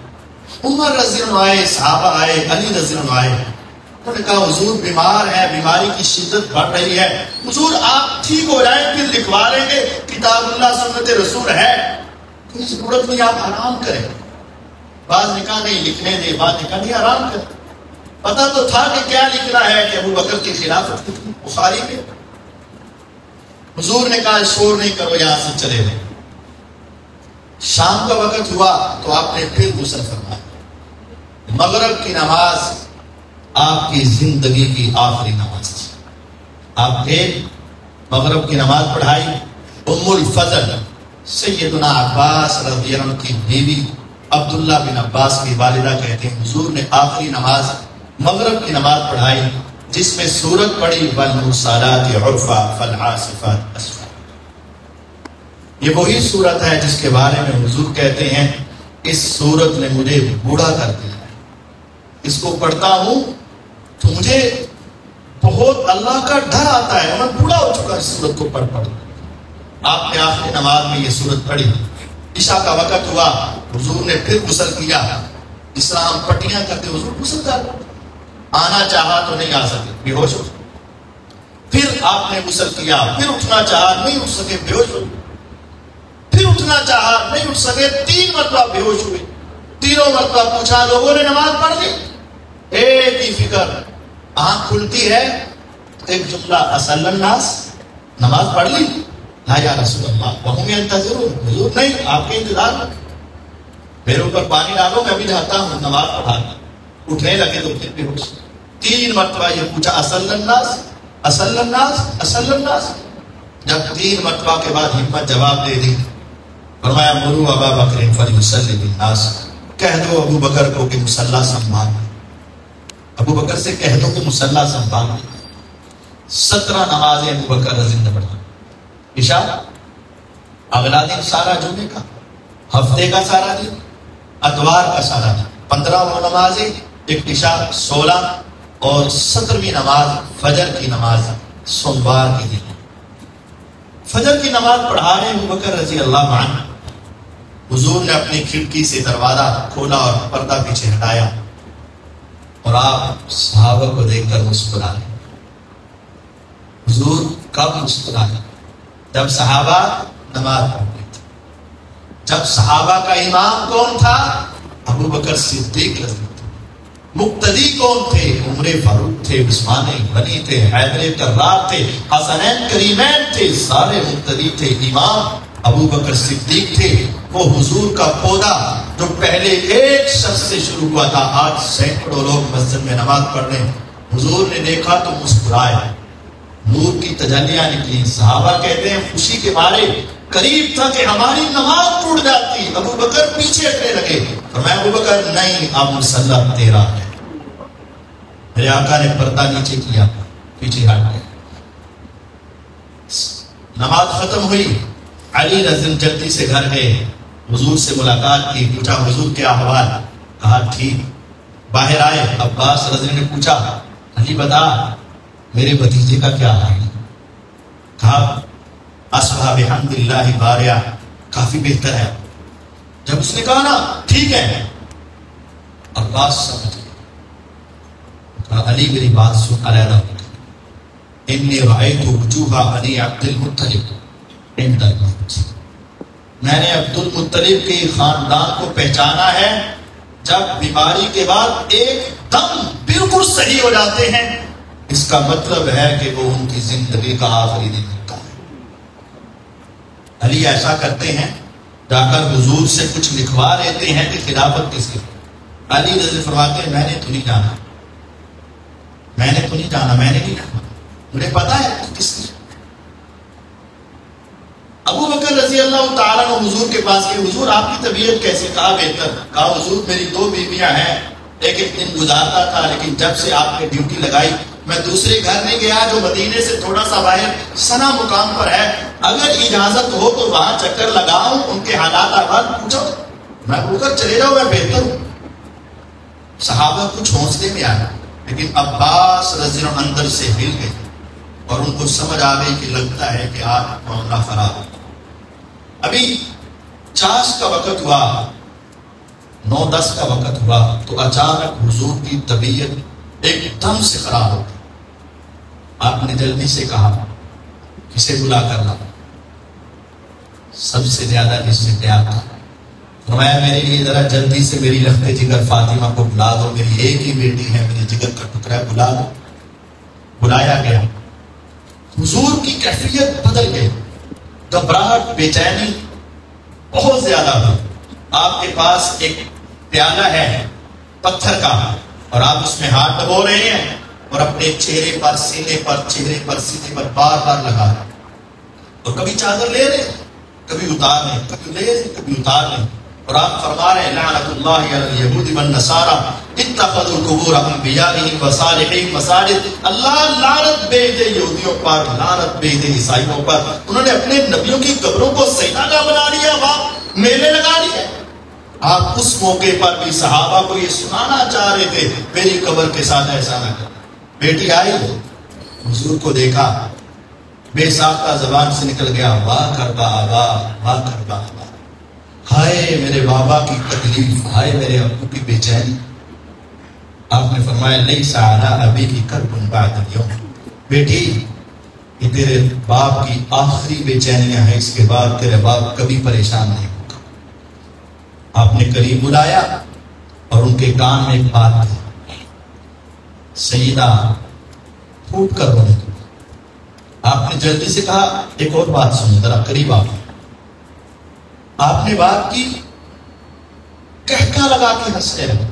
عمر رضی اللہ آئے، صحابہ آئے، علی رضی اللہ آئے، انہوں نے کہا حضور بیمار ہے، بیماری کی شدت بڑھ رہی ہے، حضور آپ ٹھیک ہو جائیں پھر لکھوا لیں گے، کتاب اللہ سنت رسول ہے، کوئی ضرورت نہیں، آپ آرام کریں۔ بعض نے کہا نہیں لکھنے دے، بعض نے کہا نہیں آرام کریں۔ پتا تو تھا کہ کیا لکھنا ہے کہ ابو بکر کی خلافت لکھنی، بخاری میں۔ حضور نے کہا شور نہیں کرو، یہاں سے چلے گئے۔ شام کا وقت ہوا تو آپ نے پھر غسل فرمایا۔ مغرب کی نماز آپ کی زندگی کی آخری نماز تھی۔ آپ نے مغرب کی نماز پڑھائی۔ ام الفضل سیدنا عباس رضی اللہ عنہ کی بیوی عبداللہ بن عباس کی والدہ کہتے ہیں حضور نے آخری نماز مغرب کی نماز پڑھائی جس میں سورت پڑھی والمرسلات عرفا فالعاصفات عصفا۔ یہ وہی سورت ہے جس کے بارے میں حضور کہتے ہیں اس سورت نے مجھے بوڑھا کر دیا ہے، اس کو پڑھتا ہوں تو مجھے بہت اللہ کا ڈر آتا ہے، میں بوڑھا ہو چکا اس سورت کو پڑھ پڑھ۔ آپ نے آخری نماز میں یہ سورت پڑھی۔ عشاء کا وقت ہوا، حضور نے پھر غسل کیا۔ اسلام پٹیاں کرتے حضور غسل کر، آنا چاہا تو نہیں آ سکے، بے ہوش ہو۔ پھر آپ نے غسل کیا، پھر اٹھنا چاہا نہیں اٹھ سکے، بے ہوش ہو۔ پھر اٹھنا چاہا نہیں اٹھ سکے، 3 مرتبہ بے ہوش ہوئے۔ تینوں مرتبہ پوچھا لوگوں نے نماز پڑھ لی؟ ایک ہی فکر، آنکھ کھلتی ہے ایک جملہ اصل الناس نماز پڑھ لی؟ لا یا رسول اللہ وہم ینتظرون، حضور نہیں آپ کے انتظار میں، میرے اوپر پانی ڈالو میں بھی جاتا ہوں نماز پڑھانا۔ اٹھنے لگے تو پھر بے ہوش۔ 3 مرتبہ یہ پوچھا اصل الناس اصل الناس اصل الناس۔ جب 3 مرتبہ کے بعد ہمت جواب دے دی، فرمایا مروا ابا بکر فلیصلی بالناس، کہہ دو ابو بکر کو کہ مصلی سنبھال، ابو بکر سے کہہ دو کہ مصلی سنبھال۔ 17 نمازیں ابو بکر رضی اللہ عنہ پڑھا۔ عشاء اگلا دن سارا جمعے کا، ہفتے کا سارا دن، اتوار کا سارا دن، 15 نمازیں، ایک عشاء 16 اور 17ویں نماز فجر کی نماز سوموار کے دن۔ فجر کی نماز پڑھا رہے ابو بکر رضی اللہ عنہ، حضور نے اپنی کھڑکی سے دروازہ کھولا اور پردہ پیچھے ہٹایا۔ اور آپ صحابہ کو دیکھ کر مسکرا رہے. حضور کب مسکرائے؟ جب صحابہ نماز پڑھتے تھے. جب صحابہ کا امام کون تھا؟ ابو بکر صدیق رضی اللہ. مقتدی کون تھے؟ عمر فاروق تھے، عثمان غنی تھے، حیدر کرار تھے، حسنین کریمین تھے. سارے مقتدی تھے. امام ابو بکر صدیق تھے. وہ حضور کا پودا جو پہلے ایک شخص سے شروع ہوا تھا، آج سینکڑوں لوگ مسجد میں نماز پڑھ رہے ہیں. حضور نے دیکھا تو مسکرائے، نور کی تجلیاں نکلی. صحابہ کہتے ہیں خوشی کے مارے قریب تھا کہ ہماری نماز ٹوٹ جاتی. ابو بکر پیچھے ہٹنے لگے. فرمایا ابو بکر نہیں، اب مصلی تیرا ہے. میرے آقا نے پردہ نیچے کیا، پیچھے ہٹ گئے. نماز ختم ہوئی. علی رضی اللہ جلدی سے گھر گئے، حضور سے ملاقات کی. پوچھا حضور کیا حوال؟ کہا ٹھیک. باہر آئے. عباس رضی اللہ نے پوچھا علی بتا میرے بھتیجے کا کیا حال ہے؟ کہا اصبح بحمد اللہ باریا، کافی بہتر ہے. جب اس نے کہا نا ٹھیک ہے، عباس سمجھ گیا. کہا علی میری بات سن علیحدہ ہو گئی. انی رأیت وجوہ بنی عبد المطلب عند الموت. میں نے عبد المطلب کے خاندان کو پہچانا ہے جب بیماری کے بعد ایک دم بالکل صحیح ہو جاتے ہیں. اس کا مطلب ہے کہ وہ ان کی زندگی کا آخری دن ہوتا ہے. علی ایسا کرتے ہیں، جا کر حضور سے کچھ لکھوا لیتے ہیں کہ خلافت کس کی. علی رضی فرماتے ہیں میں نے تو نہیں جانا، میں نے نہیں جانا، مجھے پتا ہے کس کی. ابو بکر رضی اللہ تعالیٰ عنہ حضور کے پاس گئے. حضور آپ کی طبیعت کیسے؟ کہا بہتر. کہا حضور میری 2 بیویاں ہیں، ایک دن گزارتا تھا، لیکن جب سے آپ نے ڈیوٹی لگائی میں دوسرے گھر نہیں گیا جو مدینے سے تھوڑا سا باہر سنا مقام پر ہے. اگر اجازت ہو تو وہاں چکر لگاؤں، ان کے حالات احوال پوچھو. میں بول کر چلے جاؤ، میں بہتر ہوں. صحابہ کچھ حوصلے میں آیا، لیکن عباس رضی اللہ اندر سے ہل گئے اور ان کو سمجھ آ گئی کہ لگتا ہے کہ آج معاملہ خراب ہے. ابھی 4 کا وقت ہوا، 9-10 کا وقت ہوا تو اچانک حضور کی طبیعت ایک دم سے خراب ہو گئی. آپ نے جلدی سے کہا کسے بلا کر لا. سب سے زیادہ جس سے پیار تھا فرمایا میرے لیے ذرا جلدی سے میری رخت جگر فاطمہ کو بلا دو، میری ایک ہی بیٹی ہے، میرے جگر کا ٹکڑا ہے، بلا دو. بلایا گیا. حضور کی کیفیت بدل گئی، گھبراہٹ بے چینی بہت زیادہ ہوئی. آپ کے پاس ایک پیالہ ہے پتھر کا اور آپ اس میں ہاتھ ڈبو رہے ہیں اور اپنے چہرے پر سینے پر بار بار لگا رہے اور کبھی چادر لے رہے، کبھی اتار لیں، کبھی لے رہے، کبھی اتار لیں. اور آپ فرما رہے ہیں لعنت اللہ علی الیہود والنصارى اتخذوا قبور انبیائہم وصالحین مساجد. اللہ لعنت بھیج دے یہودیوں پر، لعنت بھیج دے عیسائیوں پر. انہوں نے اپنے نبیوں کی قبروں کو سجدہ گاہ بنا لیا، وہاں میلے لگا لیے. آپ اس موقع پر بھی صحابہ کو یہ سنانا چاہ رہے تھے میری قبر کے ساتھ ایسا نہ کر. بیٹی آئی، حضور کو دیکھا، بے ساختہ زبان سے نکل گیا واہ کربا آبا، واہ کربا آبا. ہائے میرے بابا کی تکلیف، ہائے میرے ابو کی بے چینی. آپ نے فرمایا لیس علی ابی کی کرب بعد اليوم. بیٹی یہ تیرے باپ کی آخری بے چینیاں ہیں، اس کے بعد تیرے باپ کبھی پریشان نہیں ہوگا. آپ نے قریب بلایا اور ان کے کان میں ایک بات تھی. سیدہ پھوٹ کر رونے لگی. آپ نے جلدی سے کہا ایک اور بات سنو، ذرا قریب آپ. آپ نے بات کی، کہکا لگا کے ہنسنے لگے.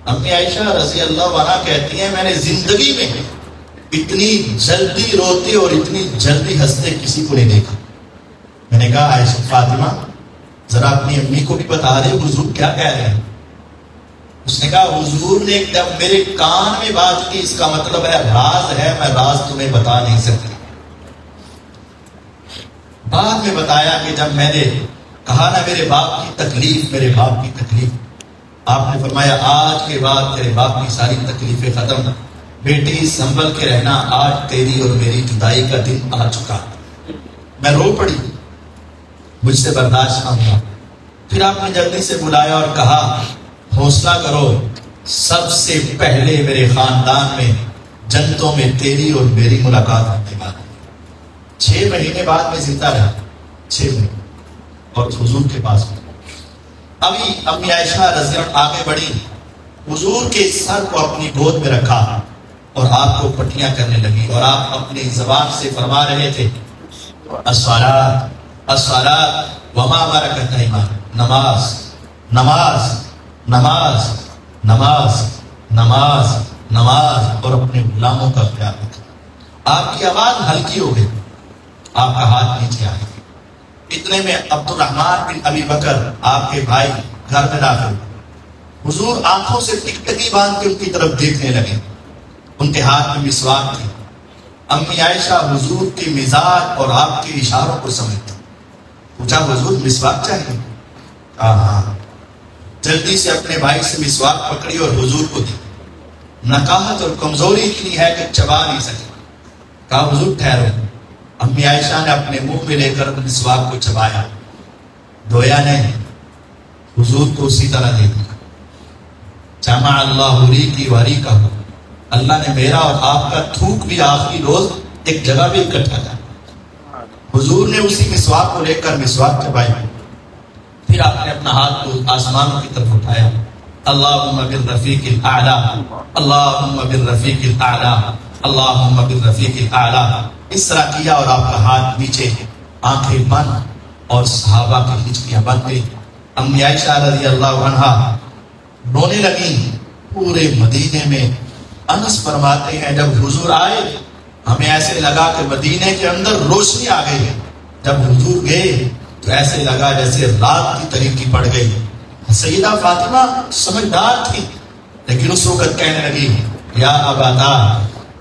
امی عائشہ رضی اللہ عنہا کہتی ہیں میں نے زندگی میں اتنی جلدی روتے اور اتنی جلدی ہنستے کسی کو نہیں دیکھا. میں نے کہا عائشہ فاطمہ ذرا اپنی امی کو بھی بتا دے حضور کیا کہہ رہے ہیں. اس نے کہا حضور نے ایک دم میرے کان میں بات کی، اس کا مطلب ہے راز ہے، میں راز تمہیں بتا نہیں سکتی. بعد میں بتایا کہ جب میں نے کہا نا میرے باپ کی تکلیف، میرے باپ کی تکلیف، آپ نے فرمایا آج کے بعد تیرے باپ کی ساری تکلیفیں ختم، بیٹی سنبھل کے رہنا، آج تیری اور میری جدائی کا دن آ چکا. میں رو پڑی، مجھ سے برداشت نہ ہوا. پھر آپ نے جلدی سے بلایا اور کہا حوصلہ کرو، سب سے پہلے میرے خاندان میں جنتوں میں تیری اور میری ملاقات ہونے والی ہے۔ 6 مہینے بعد میں زندہ رہا، 6 مہینے، اور حضور کے پاس میں ابھی امی عائشہ رضی اللہ آگے بڑھی، حضور کے سر کو اپنی گود میں رکھا اور آپ کو پٹیاں کرنے لگی، اور آپ اپنی زبان سے فرما رہے تھے الصلاۃ الصلاۃ وما ملکت ایمانکم، نماز نماز نماز نماز نماز نماز، اور اپنے غلاموں کا خیال رکھا۔ آپ کی آواز ہلکی ہو گئی، آپ کا ہاتھ نیچے آئے، اتنے میں عبد الرحمن بن ابی بکر آپ کے بھائی گھر میں داخل ہوئے۔ حضور آنکھوں سے ٹکٹکی باندھ کے ان کی طرف دیکھنے لگے، ان کے ہاتھ میں مسواک تھی۔ امی عائشہ حضور کے مزاج اور آپ کے اشاروں کو سمجھتی، پوچھا حضور مسواک چاہیے؟ ہاں، جلدی سے اپنے بھائی سے مسواک پکڑی اور حضور کو دی۔ نکاہت اور کمزوری اتنی ہے کہ چبا نہیں سکے، کہا حضور ٹھہرو۔ امی عائشہ نے اپنے منہ میں لے کر مسواک کو چبایا، دھویا نہیں، حضور کو اسی طرح دے دیا۔ جمع اللہ ریقی و ریقہ، اللہ نے میرا اور آپ کا تھوک بھی آخری روز ایک جگہ بھی اکٹھا کیا۔ حضور نے اسی مسواک کو لے کر مسواک چبائی، پھر آپ نے اپنا ہاتھ کو آسمانوں کی طرف اٹھایا، اللہم بالرفیق الاعلی، اللہم بالرفیق الاعلی، اللہم بالرفیق الاعلی، اس طرح کیا، اور آپ کا ہاتھ نیچے، آنکھیں بند، اور صحابہ کی ہچکیاں بند گئی۔ امی عائشہ رضی اللہ عنہا رونے لگیں۔ پورے مدینے میں انس فرماتے ہیں جب حضور آئے ہمیں ایسے لگا کہ مدینے کے اندر روشنی آ گئی، جب حضور گئے تو ایسے لگا جیسے رات کی تاریکی پڑ گئی۔ سیدہ فاطمہ سمجھدار تھی، لیکن اس وقت کہنے لگی یا اباتا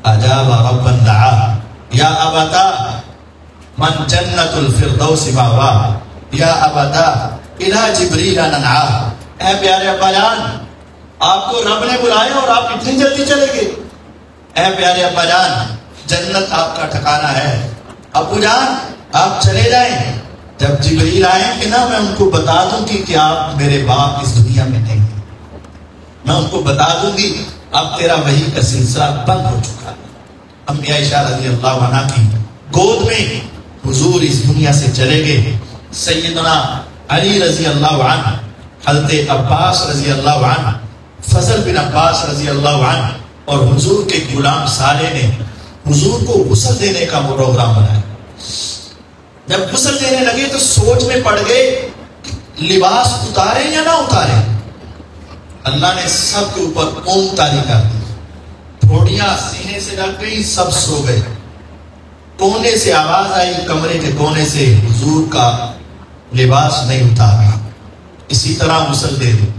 اجاب ربا دعا، یا اباتا من جنت الفردوس ماوا، یا اباتا الہ جبریل ننعا، اے پیارے ابا جان آپ کو رب نے بلایا اور آپ اتنی جلدی چلے گئے، اے پیارے ابا جان جنت آپ کا ٹھکانہ ہے، ابو جان آپ چلے جائیں، جب جبریل آئیں کہ نا میں ان کو بتا دوں گی کہ آپ میرے باپ اس دنیا میں نہیں ہیں، میں ان کو بتا دوں گی اب تیرا وحی کا سلسلہ بند ہو چکا ہے۔ امی عائشہ رضی اللہ عنہ کی گود میں حضور اس دنیا سے چلے گئے۔ سیدنا علی رضی اللہ عنہ، حضرت عباس رضی اللہ عنہ، فضل بن عباس رضی اللہ عنہ اور حضور کے غلام صالح نے حضور کو غسل دینے کا پروگرام بنایا۔ جب غسل دینے لگے تو سوچ میں پڑ گئے لباس اتاریں یا نہ اتاریں۔ اللہ نے سب کے اوپر اونگ طاری کر دی، تھوڑیاں سینے سے لگ گئی، سب سو گئے۔ کونے سے آواز آئی، کمرے کے کونے سے حضور کا لباس نہیں اتارا، اسی طرح غسل دے دو۔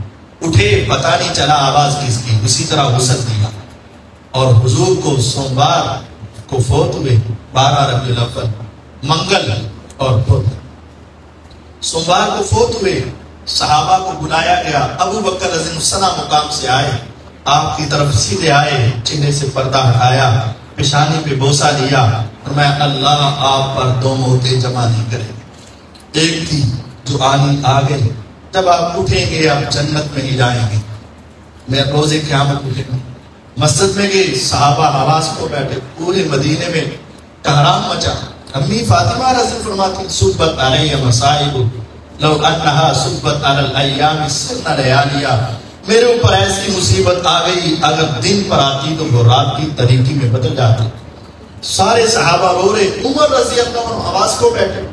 اٹھے، پتہ نہیں چلا آواز کس کی، اسی طرح غسل دیا، اور حضور کو سوموار کو فوت ہوئے، 12 ربیع الاول، منگل اور بدھ، سوموار کو فوت ہوئے۔ صحابہ کو بلایا گیا، ابو بکر رضی اللہ عنہ مقام سے آئے، آپ کی طرف سیدھے آئے، چہرے سے پردہ ہٹایا، پیشانی پہ بوسہ لیا، اور میں اللہ آپ پر 2 موتیں جمع نہیں کرے، ایک تھی جو آ گئی، جب آپ اٹھیں گے آپ جنت میں ہی جائیں گے، میں روز قیامت اٹھیں گے۔ مسجد میں گئے، صحابہ آواز کو بیٹھے، پورے مدینے میں کہرام مچا۔ امی فاطمہ رضی فرماتی صبت علیہ مصائب لو انہا صبت علی الایام سرنا لیالیا، میرے اوپر ایسی مصیبت آ گئی اگر دن پر آتی تو وہ رات کی تاریکی میں بدل جاتی۔ سارے صحابہ رو رہے، عمر رضی اللہ عنہ آواز کو بیٹھے،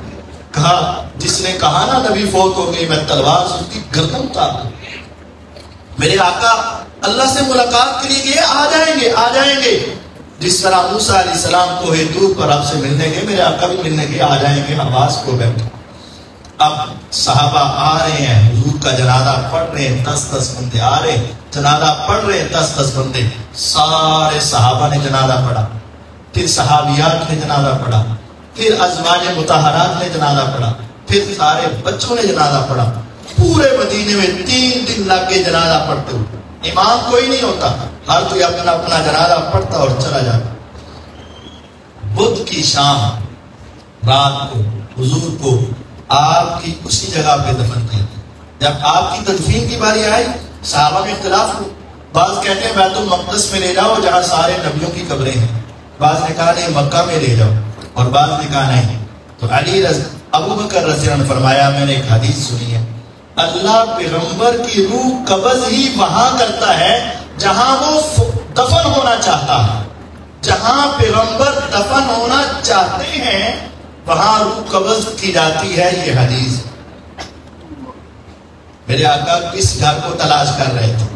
کہا جس نے کہا نا نبی فوت ہو گئی میں تلوار سے اس کی گردن اتار دوں، میرے آقا اللہ سے ملاقات کے لیے آ جائیں گے، آ جائیں گے، جس طرح موسیٰ علیہ السلام کو دور پر رب سے ملنے گئے، میرے آقا بھی ملنے گئے، آ جائیں گے، آواز کو بیٹھے۔ اب صحابہ آ رہے ہیں، حضور کا جنازہ پڑھ رہے ہیں، 10 بندے آ رہے ہیں، جنازہ پڑھ رہے ہیں 10 بندے، سارے صحابہ نے جنازہ پڑھا، پھر صحابیات نے جنازہ پڑھا، پھر ازواج مطہرات نے جنازہ پڑھا، پھر سارے بچوں نے جنازہ پڑھا۔ پورے مدینے میں 3 دن لگ کے جنازہ پڑھتے ہوئے، امام کوئی نہیں ہوتا، ہر کوئی اپنا اپنا جنازہ پڑھتا اور چلا جاتا۔ بدھ کی شام رات کو حضور کو آپ کی اسی جگہ پہ دفن کیا۔ جب آپ کی تدفین کی باری آئی، صحابہ میں اختلاف ہو، بعض کہتے ہیں بیت المقدس میں لے جاؤ جہاں سارے نبیوں کی قبریں ہیں، بعض نے کہا نہیں مکہ میں لے جاؤ، اور بعض نے کہا نہیں۔ تو ابو بکر رضی اللہ عنہ نے فرمایا میں نے ایک حدیث سنی ہے، اللہ پیغمبر کی روح قبض ہی وہاں کرتا ہے جہاں وہ دفن ہونا چاہتا ہے، جہاں پیغمبر دفن ہونا چاہتے ہیں وہاں روح قبض کی جاتی ہے۔ یہ حدیث میرے آقا کس گھر کو تلاش کر رہے تھے؟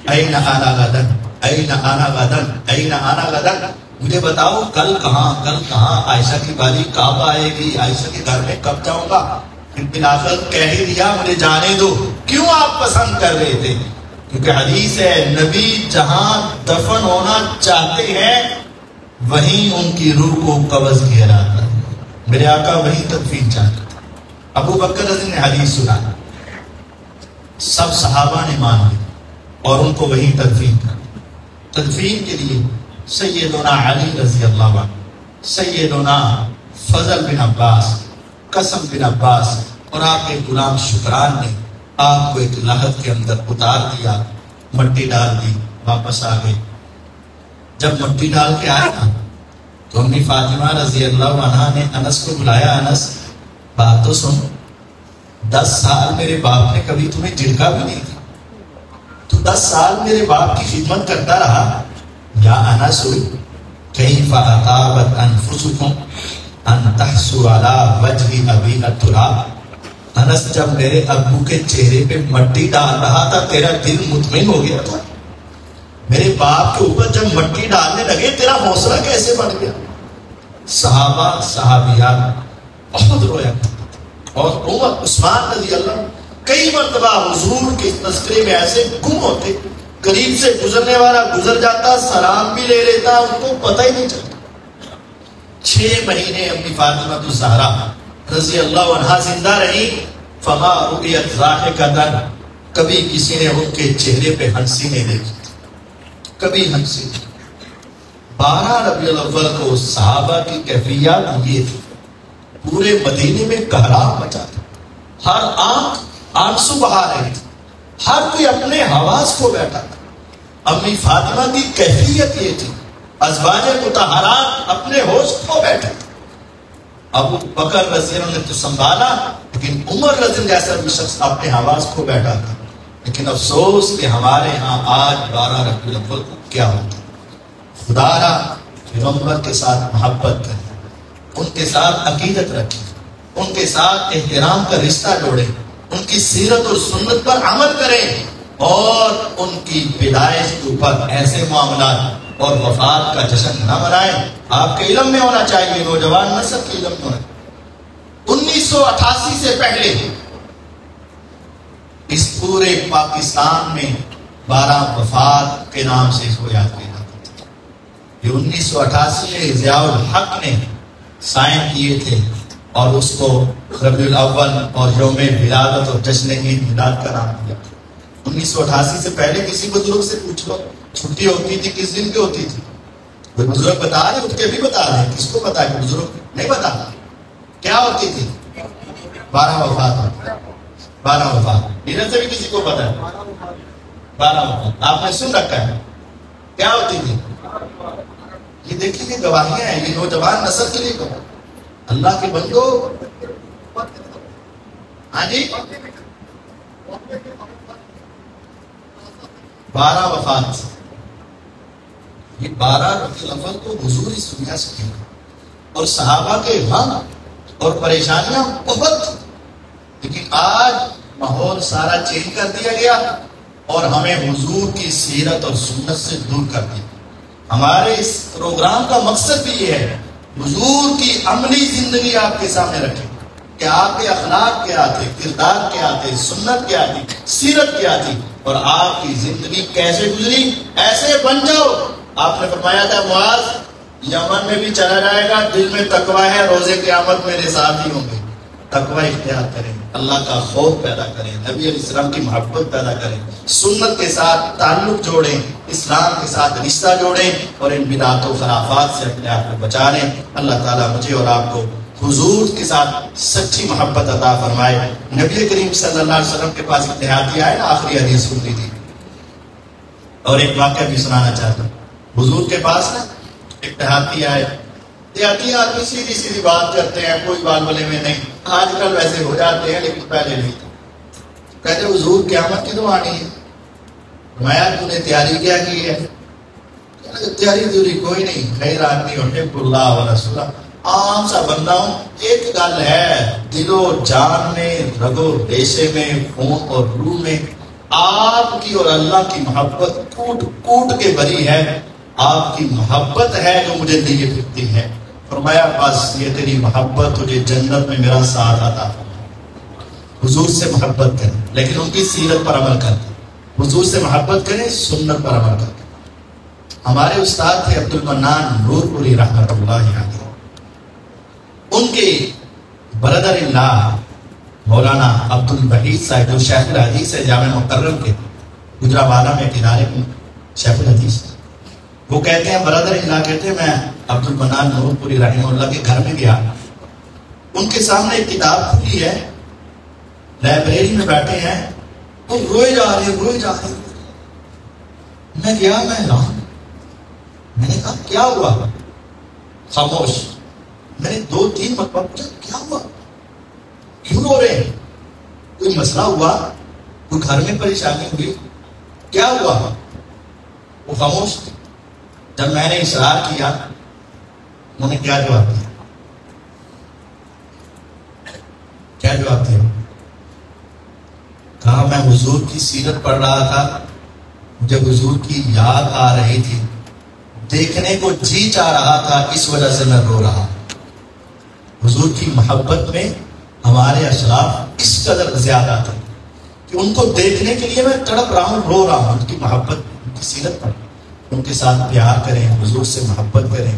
این انا غدن، این انا غدن، این انا غدن، مجھے بتاؤ کل کہاں عائشہ کی باری کب آئے گی، عائشہ کے گھر میں کب جاؤں گا؟ بلاخر کہہ ہی دیا مجھے جانے دو۔ کیوں آپ پسند کر رہے تھے؟ کیونکہ حدیث ہے نبی جہاں دفن ہونا چاہتے ہیں وہیں ان کی روح کو قبض کیا جاتا ہے۔ میرے آقا وہیں تدفین چاہتے تھے۔ ابو بکر رضی نے حدیث سنا، سب صحابہ نے مان لی اور ان کو وہیں تدفین کر۔ تدفین کے لیے سیدنا علی رضی اللہ عنہ، سیدنا فضل بن عباس، قسم بن عباس اور آپ کے غلام شکران نے آپ کو ایک لحد کے اندر اتار دیا، مٹی ڈال دی، واپس آ گئے۔ جب مٹی ڈال کے آئے نا تو امی فاطمہ رضی اللہ عنہ نے انس کو بلایا، انس بات تو سن، 10 سال میرے باپ نے کبھی تمہیں جھڑکا بھی نہیں تھا، تو 10 سال میرے باپ کی خدمت کرتا رہا۔ یا انس کیف اطابت انفسکم ان تحسوا علی وجہ ابی التراب، انس جب میرے ابو کے چہرے پہ مٹی ڈال رہا تھا تیرا دل مطمئن ہو گیا تھا؟ میرے باپ کے اوپر جب مٹی ڈالنے لگے تیرا حوصلہ کیسے بڑھ گیا؟ صحابہ صحابیات بہت رویا، اور عمر عثمان رضی اللہ کئی مرتبہ حضور کے تذکرے میں ایسے گم ہوتے، قریب سے گزرنے والا گزر جاتا، سلام بھی لے لیتا، ان کو پتہ ہی نہیں چلتا۔ 6 مہینے امی فاطمہ الزہرا رضی اللہ عنہا زندہ رہی، فما رؤیت ضاحکۃ، کبھی کسی نے ان کے چہرے پہ ہنسی نہیں دیکھی، کبھی ہنسی نہیں۔ 12 ربیع الاول کو صحابہ کی کیفیات یہ تھی، پورے مدینے میں کہرام مچا تھا، ہر آنکھ آنسو بہا رہی تھی، ہر کوئی اپنے حواس کو بیٹھا تھا۔ امی فاطمہ کی کیفیت یہ تھی، ازواج مطہرات اپنے ہوش کو بیٹھے تھے۔ ابو بکر رضی اللہ عنہ نے تو سنبھالا، لیکن عمر رضی اللہ جیسا بھی شخص اپنے حواس کو بیٹھا تھا۔ لیکن افسوس کہ ہمارے ہاں آج 12 ربیع الاول کو کیا ہوتا ہے؟ خدا را پیغمبر کے ساتھ محبت کریں، ان کے ساتھ عقیدت رکھیں، ان کے ساتھ احترام کا رشتہ جوڑیں، ان کی سیرت اور سنت پر عمل کریں، اور ان کی پیدائش کے اوپر ایسے معاملات اور وفات کا جشن نہ منائیں۔ آپ کے علم میں ہونا چاہیے، نوجوان نسل کے علم میں ہونا چاہیے۔ 1988 سے پہلے اس پورے پاکستان میں 12 وفات کے نام سے اس کو یاد کیا جاتا تھا۔ یہ 1988 میں ضیاء الحق نے سائن کیے تھے، اور اس کو ربیع الاول اور یوم ولادت اور جشن عید میلاد کا نام دیا۔ 1988 سے پہلے کسی بزرگ سے پوچھ لو چھٹی ہوتی تھی کس دن کی ہوتی تھی؟ کوئی بزرگ بتا دے، اس کے بھی بتا دیں، کس کو پتا ہے؟ بزرگ نہیں بتا کیا ہوتی تھی؟ 12 وفات، 12 وفات، ادھر سے بھی کسی کو پتا ہے؟ 12 وفات آپ نے سن رکھا ہے، کیا ہوتی تھی؟ یہ دیکھیے یہ گواہیاں ہیں، یہ نوجوان نسل کے لیے گواہ۔ اللہ کے بندو، ہاں جی 12 وفات، یہ 12 ربیع الاول کو حضور اس دنیا سے گیا، اور صحابہ کے غم اور پریشانیاں بہت تھی، لیکن آج ماحول سارا چینج کر دیا گیا اور ہمیں حضور کی سیرت اور سنت سے دور کر دیا۔ ہمارے اس پروگرام کا مقصد بھی یہ ہے حضور کی عملی زندگی آپ کے سامنے رکھیں کہ آپ کے اخلاق کیا تھے، کردار کیا تھے، سنت کیا تھی، سیرت کیا تھی، اور آپ کی زندگی کیسے گزری، ایسے بن جاؤ۔ آپ نے فرمایا تھا معاذ یمن میں بھی چلا جائے گا، دل میں تقوی ہے، روزے قیامت میرے ساتھ ہی ہوں گے۔ تقوی اختیار کریں، اللہ کا خوف پیدا کریں، نبی علیہ السلام کی محبت پیدا کریں، سنت کے ساتھ تعلق جوڑیں، اسلام کے ساتھ رشتہ جوڑیں، اور ان بدعات و خرافات سے اپنے آپ کو بچا لیں۔ اللہ تعالیٰ مجھے اور آپ کو حضور کے ساتھ سچی محبت عطا فرمائے۔ نبی کریم صلی اللہ علیہ وسلم کے پاس اتحادی آئے نا، آخری حدیث سن لی تھی، اور ایک واقعہ بھی سنانا چاہتا ہوں. حضور کے پاس نا ایک دیہاتی آئے. دیہاتی آدمی سیدھی سیدھی بات کرتے ہیں, کوئی بال بلے میں نہیں. آج کل ویسے ہو جاتے ہیں لیکن پہلے نہیں تھا. کہتے حضور قیامت کی تو آنی ہے. فرمایا تو نے تیاری کیا کی ہے؟ تیاری دوری کوئی نہیں, خیر آدمی احب اللہ و رسولہ, عام سا بندہ ہوں. ایک گل ہے, دل و جان میں, رگ و ریشے میں, خون اور روح میں آپ کی اور اللہ کی محبت کوٹ کوٹ کے بری ہے. آپ کی محبت ہے جو مجھے لیے پھرتی ہے. فرمایا بس یہ تیری محبت تجھے جنت میں میرا ساتھ آتا. حضور سے محبت کریں لیکن ان کی سیرت پر عمل کریں. حضور سے محبت کریں, سنت پر عمل کریں. ہمارے استاد تھے عبد المنان نور پوری رحمت اللہ علیہ. ان کے بردر اللہ مولانا عبد الوحید صاحب جو شیخ الحدیث ہے جامع مکرم کے گجرانوالہ میں ادارے میں شیخ الحدیث, وہ کہتے ہیں بردر اللہ کہتے ہیں میں عبد المنان نور پوری رحمہ اللہ کے گھر میں گیا. ان کے سامنے ایک کتاب کھلی ہے, لائبریری میں بیٹھے ہیں, وہ روئے جا رہے ہیں. میں گیا, میں حیران. میں نے کہا کیا ہوا؟ خاموش. میں نے 2-3 مرتبہ پوچھا کیا ہوا, کیوں رو رہے ہیں, کوئی مسئلہ ہوا, کوئی گھر میں پریشانی ہوئی, کیا ہوا؟ وہ خاموش. جب میں نے اصرار کیا انہوں نے کیا جواب دیا؟ کیا جواب دیا؟ کہا میں حضور کی سیرت پڑھ رہا تھا, مجھے حضور کی یاد آ رہی تھی, دیکھنے کو جی چاہ رہا تھا, اس وجہ سے میں رو رہا. حضور کی محبت میں ہمارے اشراف اس قدر زیادہ تھے کہ ان کو دیکھنے کے لیے میں تڑپ رہا ہوں, رو رہا ہوں. ان کی محبت, ان کی سیرت پر ان کے ساتھ پیار کریں, حضور سے محبت کریں,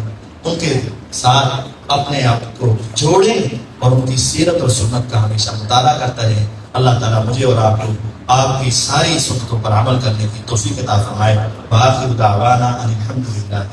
ان کے ساتھ اپنے آپ کو جوڑیں اور ان کی سیرت اور سنت کا ہمیشہ مطالعہ کرتا رہیں. اللہ تعالیٰ مجھے اور آپ کو آپ کی ساری سنتوں پر عمل کرنے کی توفیق عطا فرمائے. وآخر دعوانا ان الحمد للہ.